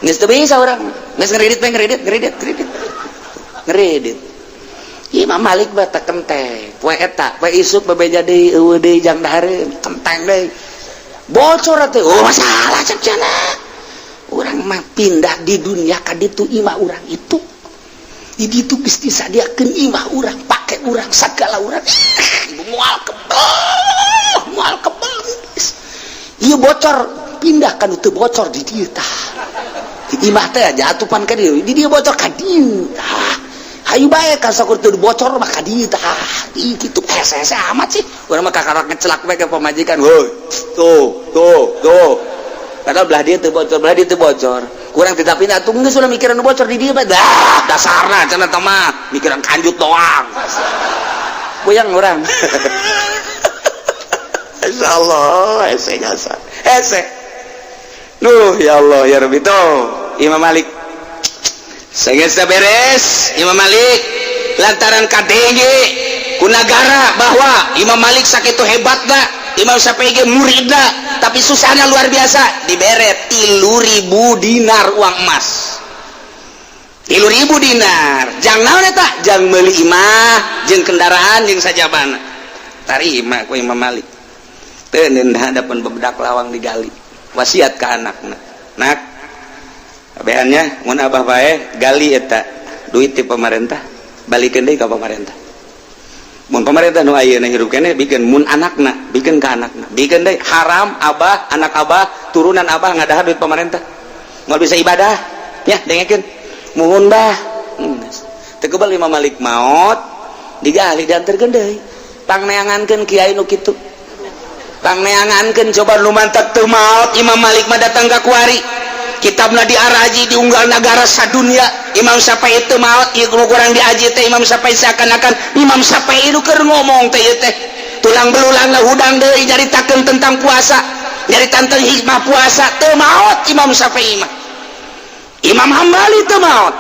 Speaker 1: geus teu bisa urang geus ngredit Imam Malik bata kenteng poe eta poe isuk bebeja deui eueuh deui jang dahareun kenteng deui bocor atuh masalah cek cenah urang mah pindah di dunia ka ditu imah urang itu di ditu geus disadiakeun imah urang pake urang sagala urang moal kebel
Speaker 2: dia bocor pindahkan itu bocor di dia tah di imah teh jatupan ka dieu di dia bocor ka dieu tah ayo bae ka sakur teu bocor mah ka dieu tah kitu hese amat sih urang mah kakarak ngecelak bae ka pamajikan woi tuh padahal belah dia teu bocor kurang tidak pindah tuh geus ulah mikiran bocor di dieu bae dah dasarna cenah teh mah mikiran kanjut doang puyang urang insyaallah hese jasa hese ya Allah ya Rabbi tuh Imam Malik segesta beres Imam Malik lantaran KDG ku negara bahwa Imam Malik sakitu hebatna Imam Syafi'i ge muridna tapi susahnya luar biasa dibere 3.000 dinar uang emas 3.000 dinar jang naon eta jang meuli imah jeung kendaraan jeung sajabana tarima ku Imam Malik teu neun hadapan bebedak lawang digali wasiat ke anakna nak abehannya mun abah bae gali eta duit ti pemerintah balikeun deui ka pemerintah mun pemerintah nu ayeuna hirup keneh bikin mun anakna bikin ka anakna bikin deui haram abah anak abah turunan abah ngadahar duit pemerintah moal bisa ibadah nya dengekeun muhun bah teu keubal Imam Malik maot digali dianterkeun deui pangneangankeun kiai nu kitu pangneangankeun coba nu mantap teu maot Imam Malik mah datang ka kuari kitabna diaraji di unggal nagara sadunia Imam Syafi'i teu maot ieu kurang diaji teh Imam Syafi'i seakan-akan Imam Syafi'i nu keur ngomong teh ieu teh tulang belulangna hudang deui nyaritakeun tentang puasa nyaritakeun tentang hikmah puasa teu maot Imam Syafi'i mah Imam Hambali teu maot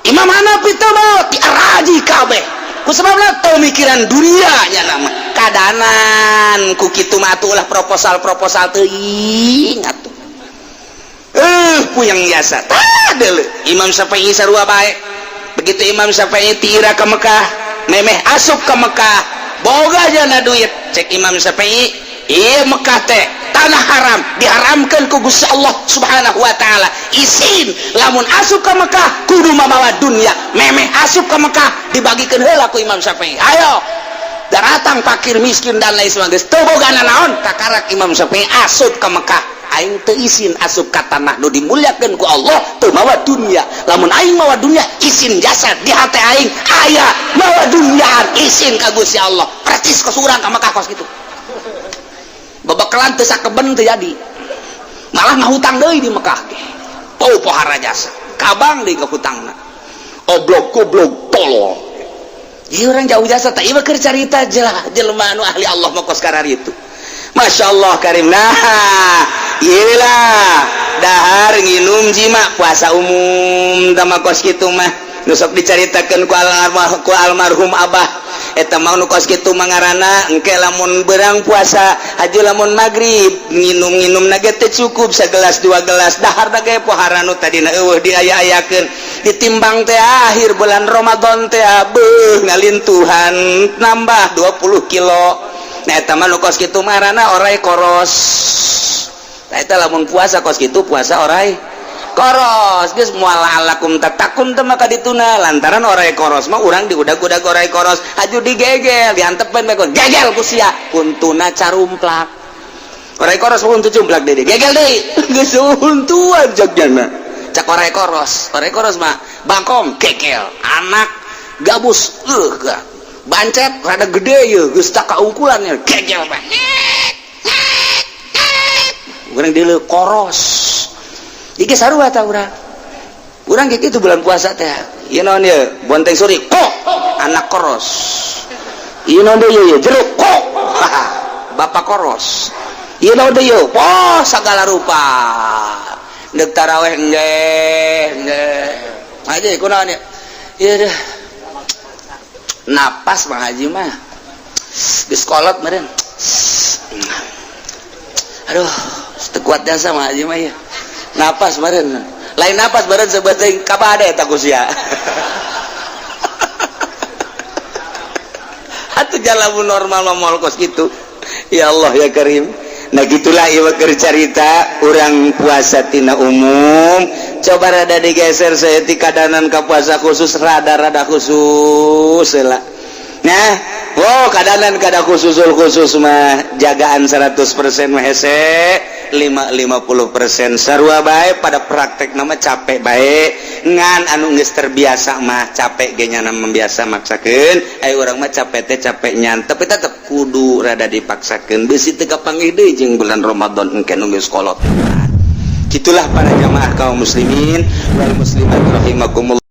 Speaker 2: Imam Hanafi teu maot diaraji kabeh kusababna teu mikiran dunia nya nama kadanan ku kitu mah atuh proposal teu ingat tuh puyang jasa tah deuleu Imam Syafi'i sarua bae begitu Imam Syafi'i tira ke Mekah memeh asup ke Mekah boga jana duit cek Imam Syafi'i ieu Mekah teh tanah haram diharamkeun ku Gusti Allah Subhanahu wa taala isin lamun asup ke Mekah kudu mabawa dunia memeh asup ke Mekah dibagikeun heula ku Imam Syafi'i ayo daratang fakir miskin dan lain sebagainya teu boga naon kakarak Imam Syafi'i asup ke Mekah aing teu isin asup ka tanah nu dimuliakeun ku Allah teu mawa dunia lamun aing mawa dunia isin jasad di hate aing aya mawa dunia isin ka Gusti Allah praktis kos urang ka Mekah kos kitu babakalan teu sakeben teu jadi malah ngahutang deui di Mekah ge pohara jasa kabang deui ka hutangna oblog goblok tolol ieu urang jauh jasa teh ieu keur carita jelema anu ahli Allah mah kos karari itu Masya Allah karim nah iyalah dahar nginum jima puasa umum sama kos gitu mah nusok diceritakan ku almarhum abah eta mau nu kos kitu mangarana engke lamun berang puasa haji lamun maghrib nginum nage teh cukup sagelas dua gelas dahar nage pohara nu tadina eueuh diaya-ayakeun ditimbang teh akhir bulan Ramadan teh beuh ngalintuhan nambah 20 kilo nah eta mah nu kos kitu marana orai koros nah eta lamun puasa kos kitu puasa orai koros geus moal alakum tatakum teh maka dituna lantaran orai koros mah urang diudag-udag orai koros aju digegel diantepen bae gegel ku sia untuna carumplak orai koros mah untu cumplak deui gegel deui geus untuan jogjana cak orai koros mah bangkong gegel anak gabus bancet rada gede ya geus tak kaungkulannya gegel mah urang dieu koros iki sarua ta urang ge kitu bulan puasa teh ieu naon ye bonteng suri kok anak koros ieu naon deui ye jeruk kok bapak koros ieu naon deui poh sagala rupa deuk tarawih nggih aja kunaon ye ieu deh napas Bang Haji mah geus kolot meureun aduh teu kuat jasa Bang Haji mah ya napas meureun lain napas meureun sebeuting kabade eta ku sia atuh jalamun normal mah moal kos kitu ya Allah ya Karim nah gitulah ieu keur carita urang puasa tina umum coba rada digeser saya ti kadanan ka puasa khusus rada khusus heula nah
Speaker 1: wow kadanan kada khusus mah jagaan 100% mah hese 50% sarua bae pada praktek nama capek bae ngan anu geus terbiasa mah capek ge nya membiasa maksakeun aya urang mah capek teh capek nyan tapi tetep kudu rada dipaksakeun beusi teu kapanggih deui jeung bulan Ramadan engke nu geus kolot. Itulah para jamaah kaum muslimin wal muslimat rahimakumullah.